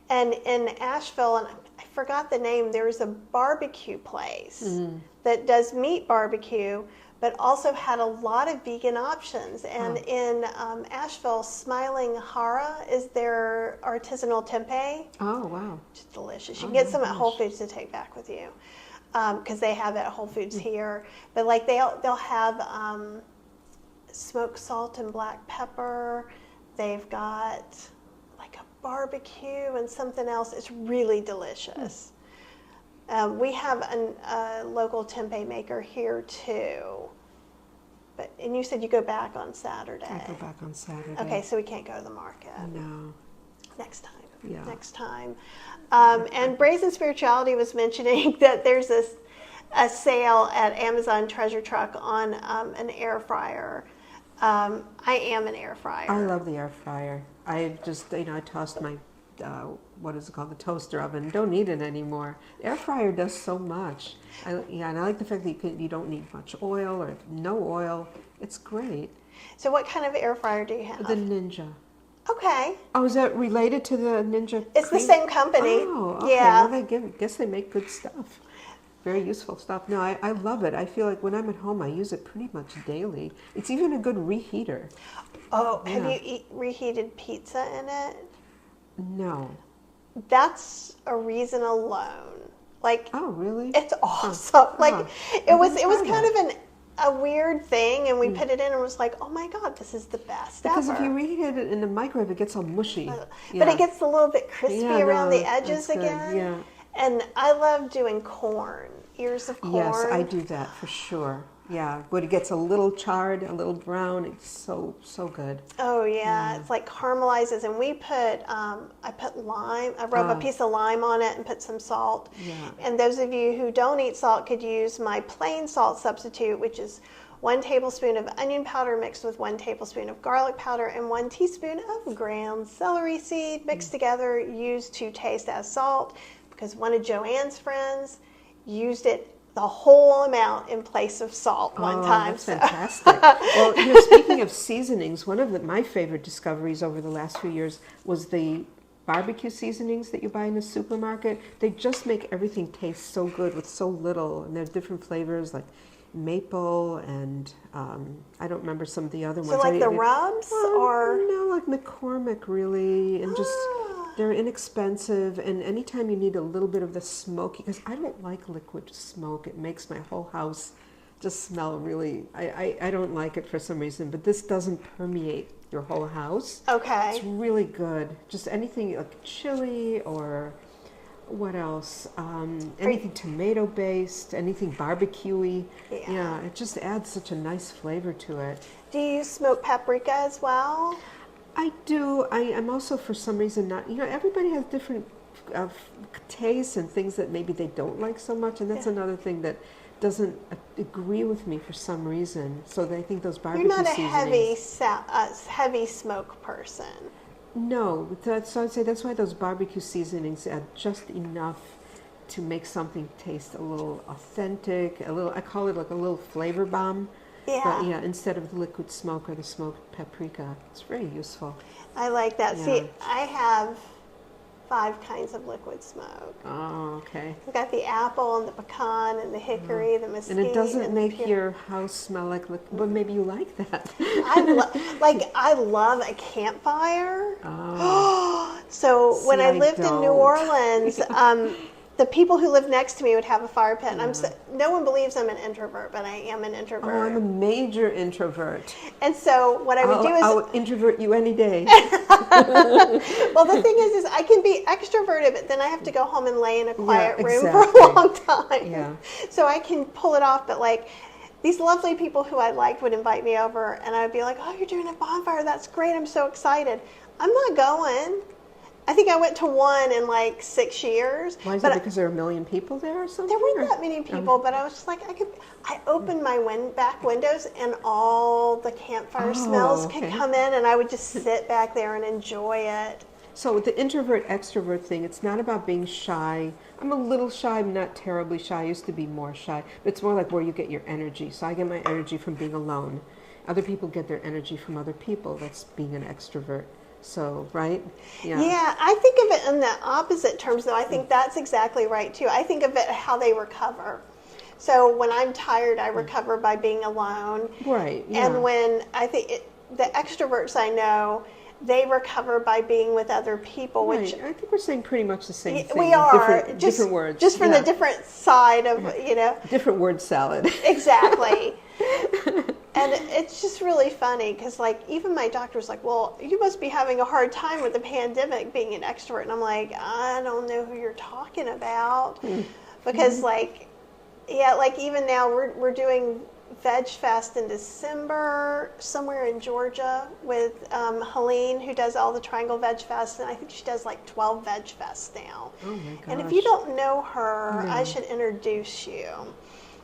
And in Asheville, and I forgot the name, there's a barbecue place that does meat barbecue, but also had a lot of vegan options. And in Asheville, Smiling Hara is their artisanal tempeh. Oh, wow. Which is delicious. You can get some at Whole Foods to take back with you, because they have it at Whole Foods here. But like they'll have smoked salt and black pepper. They've got like a barbecue and something else. It's really delicious. We have a local tempeh maker here too. And you said you go back on Saturday. I go back on Saturday. Okay, so we can't go to the market. No. Next time. Yeah. Next time. And Brazen Spirituality was mentioning that there's a sale at Amazon Treasure Truck on an air fryer. I am an air fryer. I love the air fryer. I just, you know, I tossed my, what is it called, the toaster oven. Don't need it anymore. The air fryer does so much. And I like the fact that you don't need much oil or no oil. It's great. So what kind of air fryer do you have? The Ninja. Okay. Oh, is that related to the Ninja? It's the Cream? same company. Oh, okay. Yeah. Well, guess they make good stuff. Very useful stuff. No, I love it. I feel like when I'm at home, I use it pretty much daily. It's even a good reheater. Oh, Yeah. have you reheated pizza in it? No. That's a reason alone. Like, Oh, really? it's awesome. Like, it was try kind of a weird thing, and we put it in and was like, oh my God, this is the best Because ever. if you reheat it in the microwave, it gets all mushy. But it gets a little bit crispy Yeah, around no, the edges that's good. again. Yeah. And I love doing corn, ears of corn. Yes, I do that for sure. Yeah, but it gets a little charred, a little brown. It's so good. Oh yeah, it's like caramelizes, and we put I put lime. I rub a piece of lime on it and put some salt. Yeah. And those of you who don't eat salt could use my plain salt substitute, which is 1 tablespoon of onion powder mixed with 1 tablespoon of garlic powder and 1 teaspoon of ground celery seed mixed together, used to taste as salt. Because one of Joanne's friends used it the whole amount in place of salt one time. That's fantastic. Well, you know, speaking of seasonings, one of my favorite discoveries over the last few years was the barbecue seasonings that you buy in the supermarket. They just make everything taste so good with so little, and there's different flavors like maple and I don't remember some of the other ones. So like the rubs or? No, like McCormick really, and just they're inexpensive, and anytime you need a little bit of the smoky, because I don't like liquid smoke. It makes my whole house just smell really, I don't like it for some reason, but this doesn't permeate your whole house. Okay. It's really good. Just anything like chili or what else? Anything tomato based, anything barbecue-y. Yeah, it just adds such a nice flavor to it. Do you use smoked paprika as well? I do. I'm also, for some reason, not, everybody has different tastes and things that maybe they don't like so much, and that's another thing that doesn't agree with me for some reason. So I think those barbecue You're not a seasonings. heavy smoke person. No, so I'd say that's why those barbecue seasonings add just enough to make something taste a little authentic, I call it like a little flavor bomb. Yeah. But yeah, instead of the liquid smoke or the smoked paprika. It's very useful. I like that. Yeah. See, I have 5 kinds of liquid smoke. Oh, okay. We've got the apple and the pecan and the hickory, the mesquite. And it doesn't and make the your house smell like but maybe you like that. I love a campfire. Oh. So when See, I I lived in New don't. Orleans, the people who lived next to me would have a fire pit. And no one believes I'm an introvert, but I am an introvert. Oh, I'm a major introvert. And so what I would do is, I'll introvert you any day. well, the thing is I can be extroverted, but then I have to go home and lay in a quiet room for exactly. a long time. Yeah. So I can pull it off, but like these lovely people who I liked would invite me over, and I'd be like, "Oh, you're doing a bonfire? That's great! I'm so excited." I'm not going. I think I went to one in like 6 years. Why is it because there are a million people there or something? There weren't that many people, but I was just like, I opened my back windows and all the campfire smells could come in, and I would just sit back there and enjoy it. So with the introvert-extrovert thing, it's not about being shy. I'm a little shy, I'm not terribly shy. I used to be more shy. But it's more like where you get your energy. So I get my energy from being alone. Other people get their energy from other people. That's being an extrovert. So, right? Yeah, I think of it in the opposite terms, though. I think that's exactly right, too. I think of it how they recover. So when I'm tired, I recover by being alone. Right, yeah. And when the extroverts I know, they recover by being with other people, which I think we're saying pretty much the same thing. we are. Different words. Just from the different side of, Different word salad. Exactly. And it's just really funny because, like, even my doctor was like, well, you must be having a hard time with the pandemic being an extrovert. And I'm like, I don't know who you're talking about. Because, like, even now we're doing Veg Fest in December somewhere in Georgia with Helene, who does all the Triangle Veg Fest. And I think she does, like, 12 Veg Fests now. Oh, my gosh. And if you don't know her, I should introduce you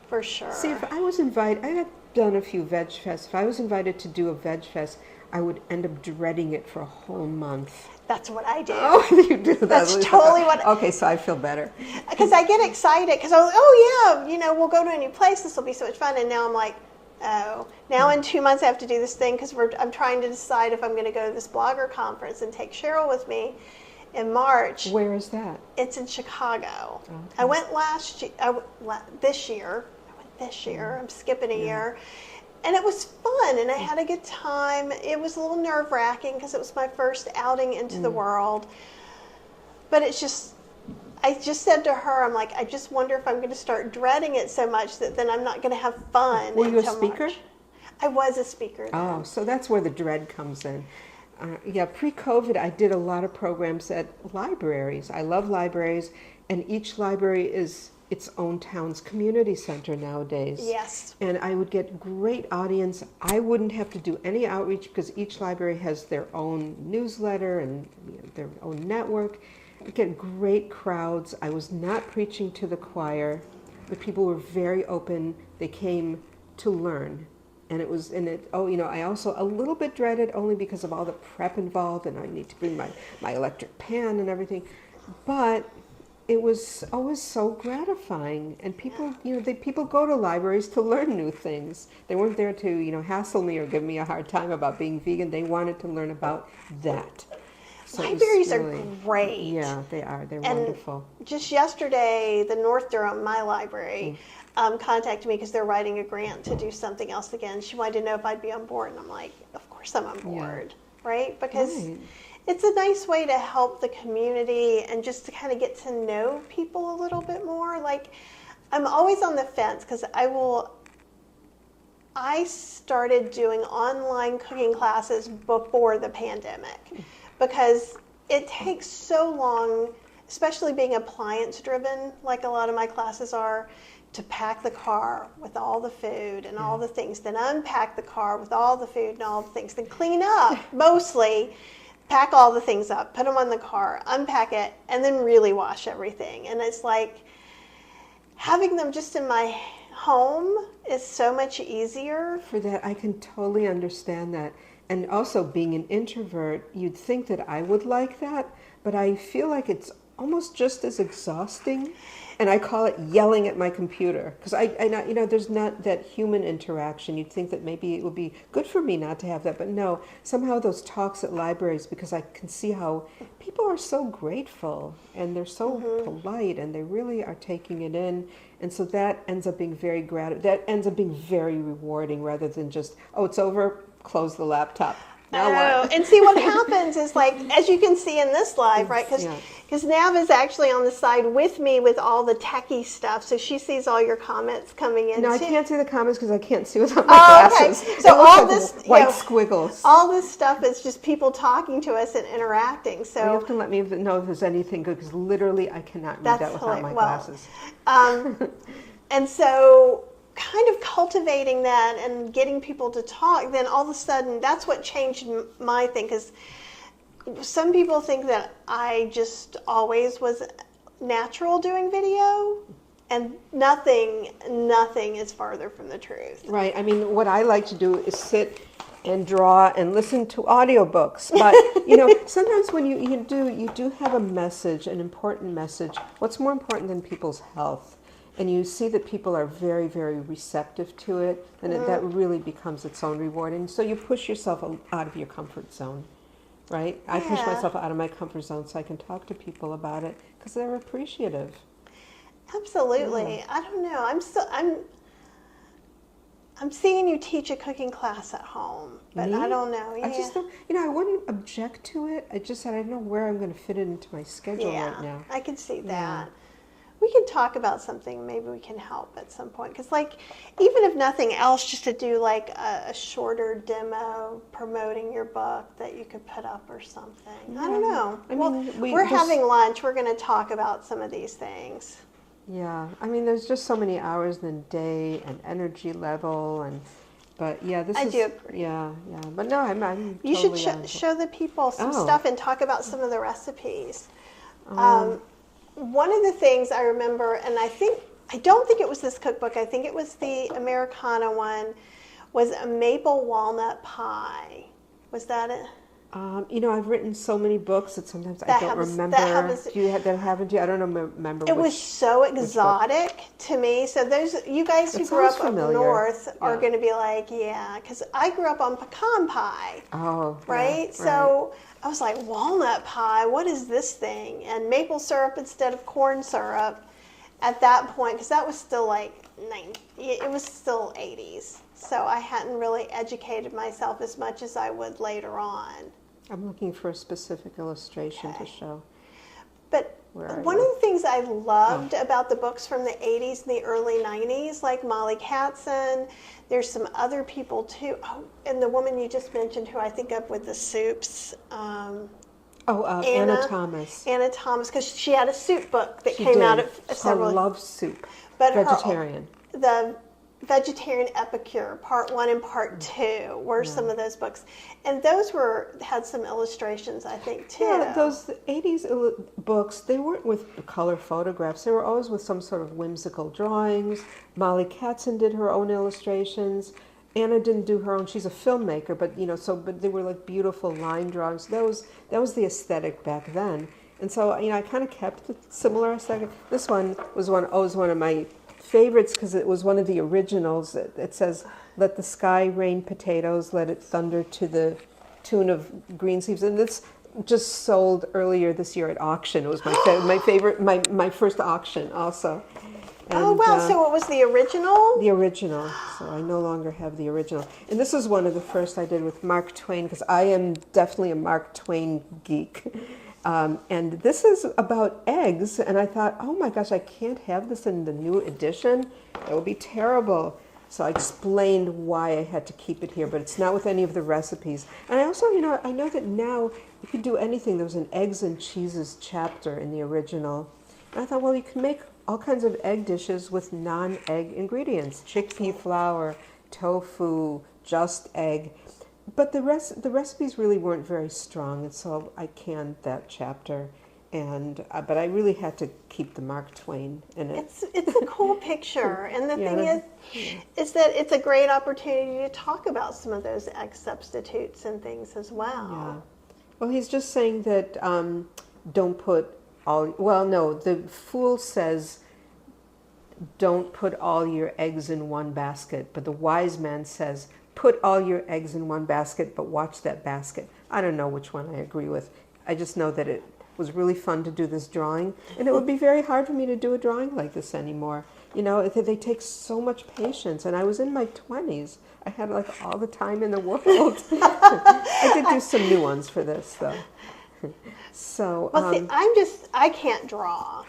for sure. See, if I was invited, I had done a few Veg Fests. If I was invited to do a Veg Fest, I would end up dreading it for a whole month. That's what I do. Oh, you do that. That's totally what. Okay, so I feel better. Because I get excited because I was, oh yeah, we'll go to a new place. This will be so much fun. And now I'm like, oh, now in 2 months I have to do this thing because I'm trying to decide if I'm going to go to this blogger conference and take Cheryl with me in March. Where is that? It's in Chicago. Okay. I went this year. I'm skipping a year. And it was fun, and I had a good time. It was a little nerve-wracking because it was my first outing into the world. But I just said to her, I'm like, I just wonder if I'm going to start dreading it so much that then I'm not going to have fun. Were you a speaker? March. I was a speaker then. Oh, so that's where the dread comes in. Pre-COVID, I did a lot of programs at libraries. I love libraries, and each library is its own town's community center nowadays. Yes. And I would get great audience. I wouldn't have to do any outreach because each library has their own newsletter and their own network. I'd get great crowds. I was not preaching to the choir, but people were very open. They came to learn. And I also a little bit dreaded only because of all the prep involved, and I need to bring my electric pan and everything. But it was always so gratifying, and people, people go to libraries to learn new things. They weren't there to, hassle me or give me a hard time about being vegan. They wanted to learn about that. So libraries are great. Yeah, they are. They're and wonderful. Just yesterday, the North Durham, my library, contacted me because they're writing a grant to do something else again. She wanted to know if I'd be on board, and I'm like, of course I'm on board, right? Because it's a nice way to help the community and just to kind of get to know people a little bit more. Like, I'm always on the fence because I started doing online cooking classes before the pandemic because it takes so long, especially being appliance driven, like a lot of my classes are, to pack the car with all the food and all the things, then unpack the car with all the food and all the things, then clean up mostly. Pack all the things up, put them on the car, unpack it, and then really wash everything. And it's like having them just in my home is so much easier. For that, I can totally understand that. And also being an introvert, you'd think that I would like that, but I feel like it's almost just as exhausting. And I call it yelling at my computer, because there's not that human interaction. You'd think that maybe it would be good for me not to have that, but no. Somehow those talks at libraries, because I can see how people are so grateful and they're so polite and they really are taking it in, and so that ends up being very very rewarding, rather than just, oh, it's over, close the laptop. Now what? And see what happens is, like, as you can see in this live, right? Because Nav is actually on the side with me with all the techie stuff, so she sees all your comments coming in. No, I too. can't see the comments because I can't see without my glasses. Okay. So all this white squiggles. All this stuff is just people talking to us and interacting. So you have to let me know if there's anything good, because literally I cannot read that without my glasses. And so, kind of cultivating that and getting people to talk, then all of a sudden, that's what changed my thing. Because some people think that I just always was natural doing video, and nothing is farther from the truth. Right. I mean, what I like to do is sit and draw and listen to audiobooks. But, sometimes when you do have a message, an important message. What's more important than people's health? And you see that people are very, very receptive to it, and that really becomes its own reward. And so you push yourself out of your comfort zone, right? I push myself out of my comfort zone so I can talk to people about it, because they're appreciative. Absolutely. Yeah. I don't know. I'm seeing you teach a cooking class at home, but I don't know. Yeah. I just don't, I wouldn't object to it. I just said I don't know where I'm going to fit it into my schedule right now. I can see that. We can talk about something. Maybe we can help at some point. Because, like, even if nothing else, just to do, like, a shorter demo promoting your book that you could put up or something. Yeah. I don't know. We're having lunch. We're going to talk about some of these things. Yeah. I mean, there's just so many hours in the day and energy level. But, yeah, I do agree. Yeah. But, no, I'm you totally should show the people some stuff and talk about some of the recipes. One of the things I remember, and I don't think it was this cookbook, I think it was the Americana one, was a maple walnut pie. Was that it? I've written so many books that sometimes I don't remember. Do you have that haven't you? I don't remember. It was so exotic to me. So you guys who grew up north are going to be like, yeah, because I grew up on pecan pie. Oh, right. So I was like, walnut pie. What is this thing? And maple syrup instead of corn syrup. At that point, because that was still it was still 80s. So I hadn't really educated myself as much as I would later on. I'm looking for a specific illustration to show. But one of the things I loved about the books from the 80s and the early 90s, like Molly Katzen, there's some other people too. Oh, and the woman you just mentioned who I think of with the soups. Anna Thomas. Anna Thomas, because she had a soup book that came out of several. I love soup. But vegetarian. The Vegetarian Epicure, Part 1 and Part 2 were some of those books. And those had some illustrations, I think, too. Yeah, those 80s books, they weren't with color photographs. They were always with some sort of whimsical drawings. Molly Katzen did her own illustrations. Anna didn't do her own. She's a filmmaker, but but they were like beautiful line drawings. That was the aesthetic back then. And so, I kind of kept the similar aesthetic. This one was one of my favorites because it was one of the originals. It says, "Let the sky rain potatoes, let it thunder to the tune of green leaves." And this just sold earlier this year at auction. It was my favorite, my first auction also. And, oh wow! So it was the original. The original. So I no longer have the original. And this is one of the first I did with Mark Twain, because I am definitely a Mark Twain geek. And this is about eggs, and I thought, oh my gosh, I can't have this in the new edition. That would be terrible. So I explained why I had to keep it here, but it's not with any of the recipes. And I also, I know that now you can do anything. There was an eggs and cheeses chapter in the original. And I thought, well, you can make all kinds of egg dishes with non-egg ingredients. Chickpea flour, tofu, just egg. But the recipes really weren't very strong, and so I canned that chapter. But I really had to keep the Mark Twain in it. It's a cool picture, and the thing is that it's a great opportunity to talk about some of those egg substitutes and things as well. Yeah. Well, he's just saying that don't put well, no, the fool says, don't put all your eggs in one basket. But the wise man says, put all your eggs in one basket, but watch that basket. I don't know which one I agree with. I just know that it was really fun to do this drawing. And it would be very hard for me to do a drawing like this anymore. You know, they take so much patience. And I was in my 20s. I had like all the time in the world. I did do some new ones for this, though. So, Well, see, I can't draw.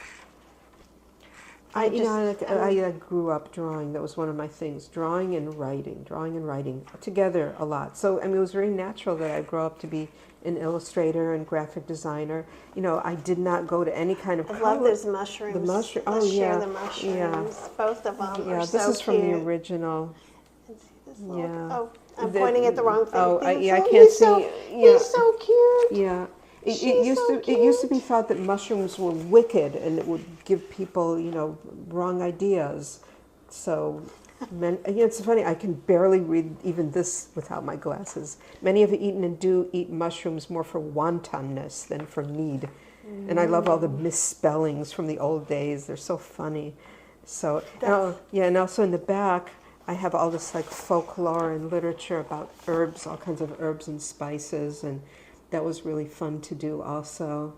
I grew up drawing. That was one of my things. Drawing and writing together a lot. So, I mean, it was very natural that I grow up to be an illustrator and graphic designer. You know, I did not go to any kind of... I love those mushrooms. The mushroom. Let's yeah. share the mushrooms. Yeah. Both of them Yeah, are this so is from cute. the original. And see this little, Yeah. Oh, I'm pointing at the wrong thing. Oh, I can't He's so, see. Yeah. He's so cute. Yeah. It She's used so to be thought that mushrooms were wicked and it would give people, you know, wrong ideas. So, it's funny, I can barely read even this without my glasses. Many have eaten and do eat mushrooms more for wantonness than for need. And I love all the misspellings from the old days. They're so funny. So, and also in the back, I have all this like folklore and literature about herbs, all kinds of herbs and spices, and that was really fun to do also.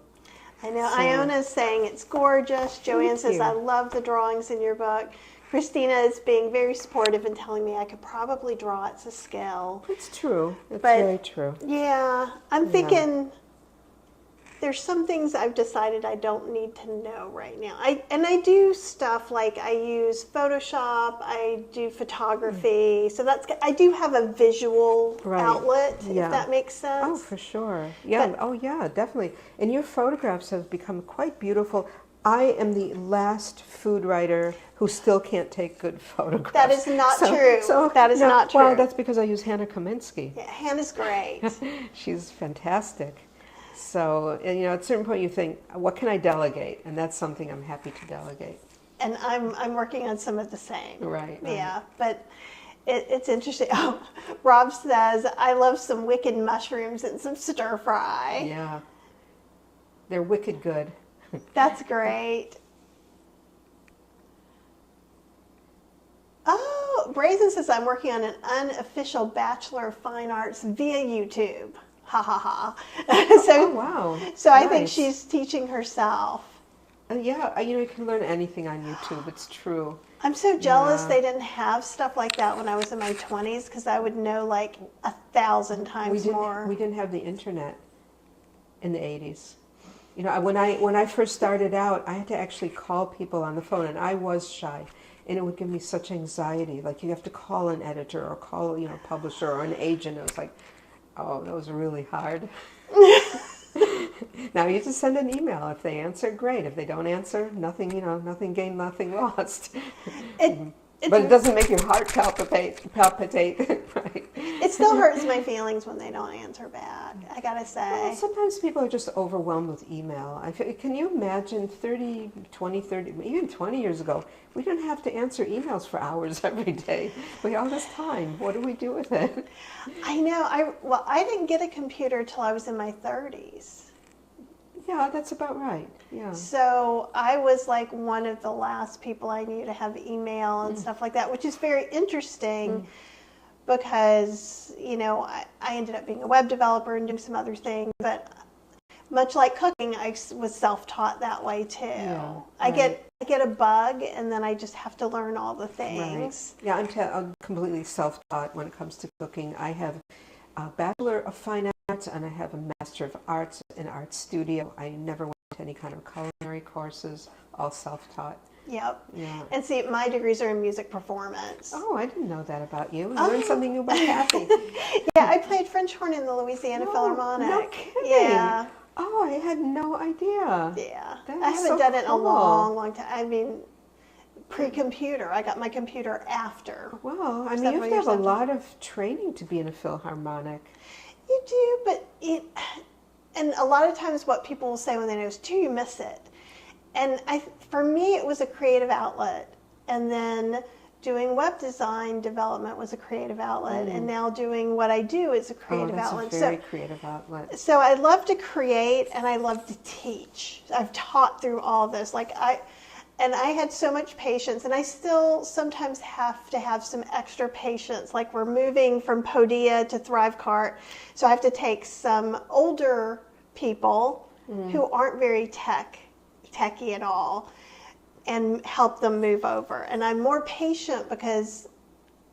I know. Iona's saying it's gorgeous. Joanne says, you. I love the drawings in your book. Christina is being very supportive and telling me I could probably draw it to scale. It's true. It's But- very true. Yeah, I'm thinking there's some things I've decided I don't need to know right now. I do stuff like I use Photoshop, I do photography, so I do have a visual Right. outlet, Yeah. if that makes sense. Oh, for sure. Yeah. But- Yeah, definitely. And your photographs have become quite beautiful. I am the last food writer who still can't take good photographs. That is not true. That is not Well, true. that's because I use Hannah Kaminsky. Yeah, Hannah's great. She's fantastic. So, and, you know, at a certain point you think, what can I delegate? And that's something I'm happy to delegate. And I'm working on some of the same. Right. Yeah, but it's interesting. Oh, Rob says, I love some wicked mushrooms and some stir fry. Yeah. They're wicked good. That's great. Oh, Brazen says, I'm working on an unofficial Bachelor of Fine Arts via YouTube. Ha ha ha. Oh, wow. So I think Nice. she's teaching herself. Yeah, you know, you can learn anything on YouTube. It's true. I'm so jealous Yeah. they didn't have stuff like that when I was in my 20s because I would know like 1,000 times more. We didn't have the internet in the 80s. You know, when I first started out, I had to actually call people on the phone, and I was shy, and it would give me such anxiety. Like you have to call an editor or call, you know, a publisher or an agent. It was like, oh, that was really hard. Now you just send an email. If they answer, great. If they don't answer, nothing, you know, nothing gained, nothing lost. But it doesn't make your heart palpitate, right? It still hurts my feelings when they don't answer back, I gotta say. Well, sometimes people are just overwhelmed with email. Can you imagine 30, even 20 years ago, we didn't have to answer emails for hours every day. We had all this time. What do we do with it? I know. I didn't get a computer till I was in my 30s. Yeah, that's about right. Yeah. So I was like one of the last people I knew to have email and stuff like that, which is very interesting because, you know, I ended up being a web developer and doing some other things, but much like cooking, I was self-taught that way too. Yeah, I get a bug and then I just have to learn all the things. Right. Yeah, I'm completely self-taught when it comes to cooking. I have a Bachelor of Fine Arts and I have a Master of Arts in Art Studio. I never went to any kind of culinary courses, all self-taught. Yep. Yeah. And see, my degrees are in music performance. Oh, I didn't know that about you. I learned something new about Kathy. Yeah, I played French horn in the Louisiana Philharmonic. No kidding. Yeah. Oh, I had no idea. Yeah. That I is haven't so done it in a cool. long time. I mean, pre-computer. I got my computer after. Well, I mean, you Several have to years have a after. lot of training to be in a Philharmonic. You do, but and a lot of times what people will say when they know is, "Do you miss it?" And for me, it was a creative outlet. And then doing web design development was a creative outlet, and now doing what I do is a creative that's outlet. a very creative outlet. So I love to create and I love to teach. I've taught through all of this. And I had so much patience, and I still sometimes have to have some extra patience. Like we're moving from Podia to ThriveCart, so I have to take some older people who aren't very techy at all and help them move over. And I'm more patient because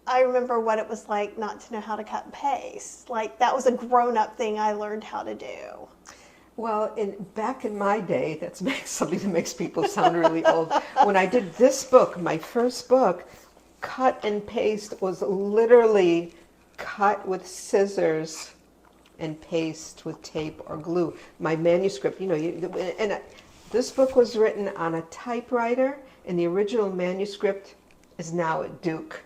I remember what it was like not to know how to cut and paste. Like that was a grown-up thing I learned how to do. Well, back in my day, that's something that makes people sound really old. When I did this book, my first book, cut and paste was literally cut with scissors and paste with tape or glue. My manuscript, this book was written on a typewriter, and the original manuscript is now at Duke.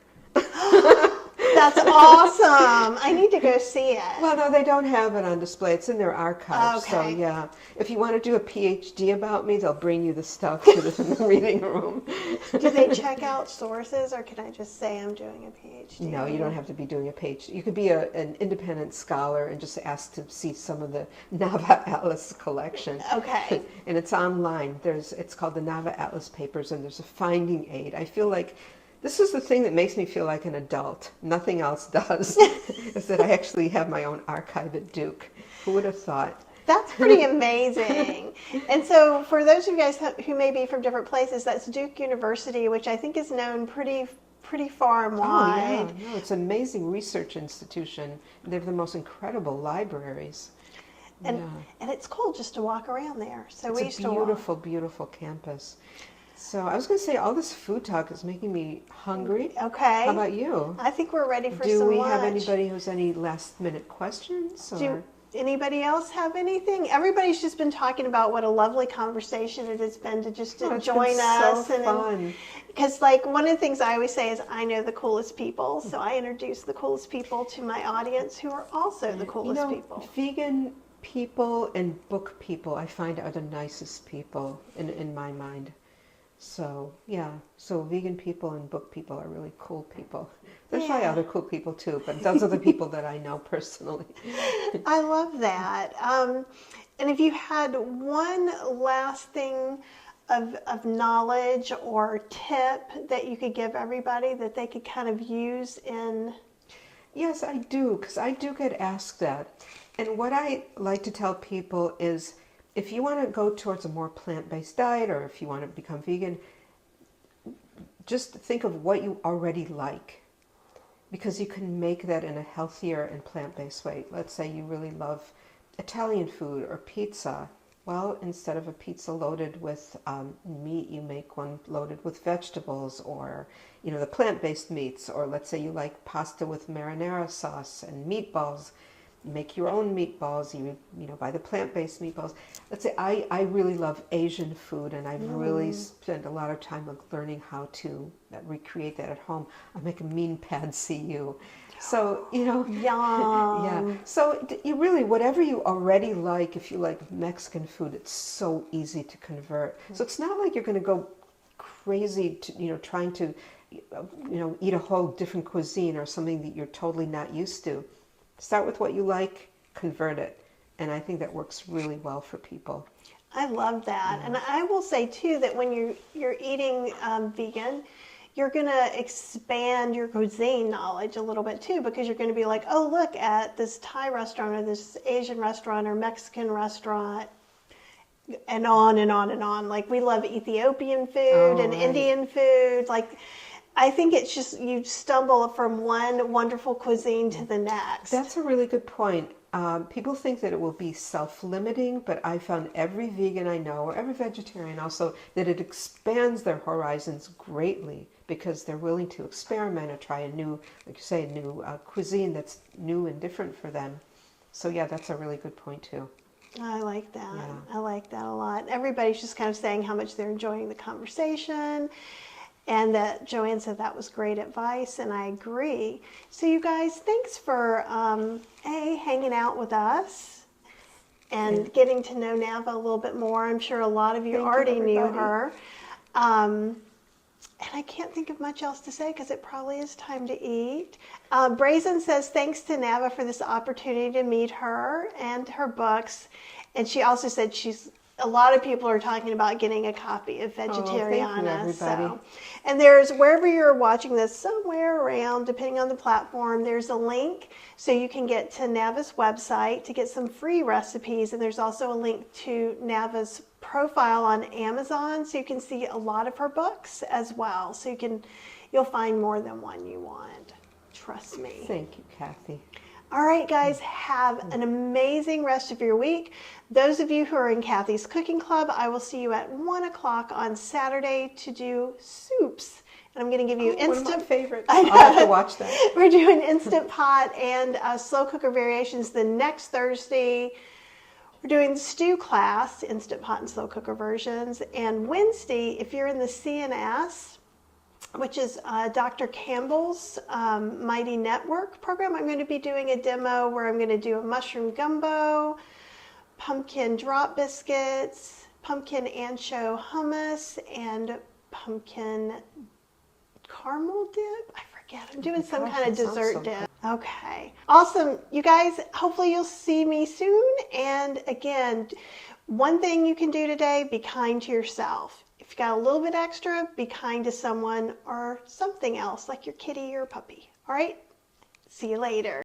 That's awesome. I need to go see it. Well, no, they don't have it on display. It's in their archives. Okay. So, yeah. If you want to do a PhD about me, they'll bring you the stuff to the reading room. Do they check out sources, or can I just say I'm doing a PhD? No, you don't have to be doing a PhD. You could be an independent scholar and just ask to see some of the Nava Atlas collection. Okay. And it's online. It's called the Nava Atlas Papers, and there's a finding aid. I feel like this is the thing that makes me feel like an adult. Nothing else does. Is that I actually have my own archive at Duke. Who would have thought? That's pretty amazing. And so for those of you guys who may be from different places, that's Duke University, which I think is known pretty far and wide. Oh, yeah. No, it's an amazing research institution. They have the most incredible libraries. And it's cool just to walk around there. So we used to walk. Beautiful, beautiful campus. So I was going to say, all this food talk is making me hungry. Okay. How about you? I think we're ready for Do some we lunch. have anybody who's any last minute questions? Do anybody else have anything? Everybody's just been talking about what a lovely conversation it has been to just join us. So fun. Because like one of the things I always say is I know the coolest people, so I introduce the coolest people to my audience who are also the coolest people. Vegan people and book people I find are the nicest people in my mind. So, yeah. So vegan people and book people are really cool people. There's probably other cool people too, but those are the people that I know personally. I love that. And if you had one last thing of knowledge or tip that you could give everybody that they could kind of use in... Yes, I do, because I do get asked that. And what I like to tell people is, if you want to go towards a more plant-based diet, or if you want to become vegan, just think of what you already like, because you can make that in a healthier and plant-based way. Let's say you really love Italian food or pizza. Well, instead of a pizza loaded with meat, you make one loaded with vegetables, or the plant-based meats. Or let's say you like pasta with marinara sauce and meatballs. Make your own meatballs. You buy the plant-based meatballs. Let's say I really love Asian food, and I've really spent a lot of time learning how to recreate that at home. I make a mean pad see ew. So Yum. yeah. So you really, whatever you already like, if you like Mexican food, it's so easy to convert. So it's not like you're going to go crazy to trying to eat a whole different cuisine or something that you're totally not used to. Start with what you like, convert it. And I think that works really well for people. I love that. And I will say, too, that when you're eating vegan, you're going to expand your cuisine knowledge a little bit, too, because you're going to be like, oh, look at this Thai restaurant or this Asian restaurant or Mexican restaurant, and on and on and on. Like, we love Ethiopian food and Indian food. Like, I think it's just you stumble from one wonderful cuisine to the next. That's a really good point. People think that it will be self-limiting, but I found every vegan I know, or every vegetarian also, that it expands their horizons greatly because they're willing to experiment or try a new, like you say, new cuisine that's new and different for them. So yeah, that's a really good point too. I like that. Yeah. I like that a lot. Everybody's just kind of saying how much they're enjoying the conversation. And that Joanne said that was great advice, and I agree. So you guys, thanks for hanging out with us and getting to know Nava a little bit more. I'm sure a lot of you already knew her. And I can't think of much else to say because it probably is time to eat. Brazen says, thanks to Nava for this opportunity to meet her and her books. And she also said a lot of people are talking about getting a copy of Vegetariana. Thank you, everybody. And there's, wherever you're watching this, somewhere around, depending on the platform, there's a link so you can get to Nava's website to get some free recipes. And there's also a link to Nava's profile on Amazon so you can see a lot of her books as well. So you'll find more than one you want. Trust me. Thank you, Kathy. All right, guys, have an amazing rest of your week. Those of you who are in Kathy's Cooking Club, I will see you at 1 o'clock on Saturday to do soups. And I'm going to give you One of my instant favorites. I'll have to watch that. We're doing Instant Pot and slow cooker variations the next Thursday. We're doing the stew class, Instant Pot and slow cooker versions. And Wednesday, if you're in the CNS, which is Dr. Campbell's Mighty Network program, I'm going to be doing a demo where I'm going to do a mushroom gumbo, pumpkin drop biscuits, pumpkin ancho hummus, and pumpkin caramel dip. I forget. I'm doing some kind of dessert dip. Okay. Awesome. You guys, hopefully you'll see me soon. And again, one thing you can do today, be kind to yourself. If you got a little bit extra, be kind to someone or something else, like your kitty or puppy. All right? See you later.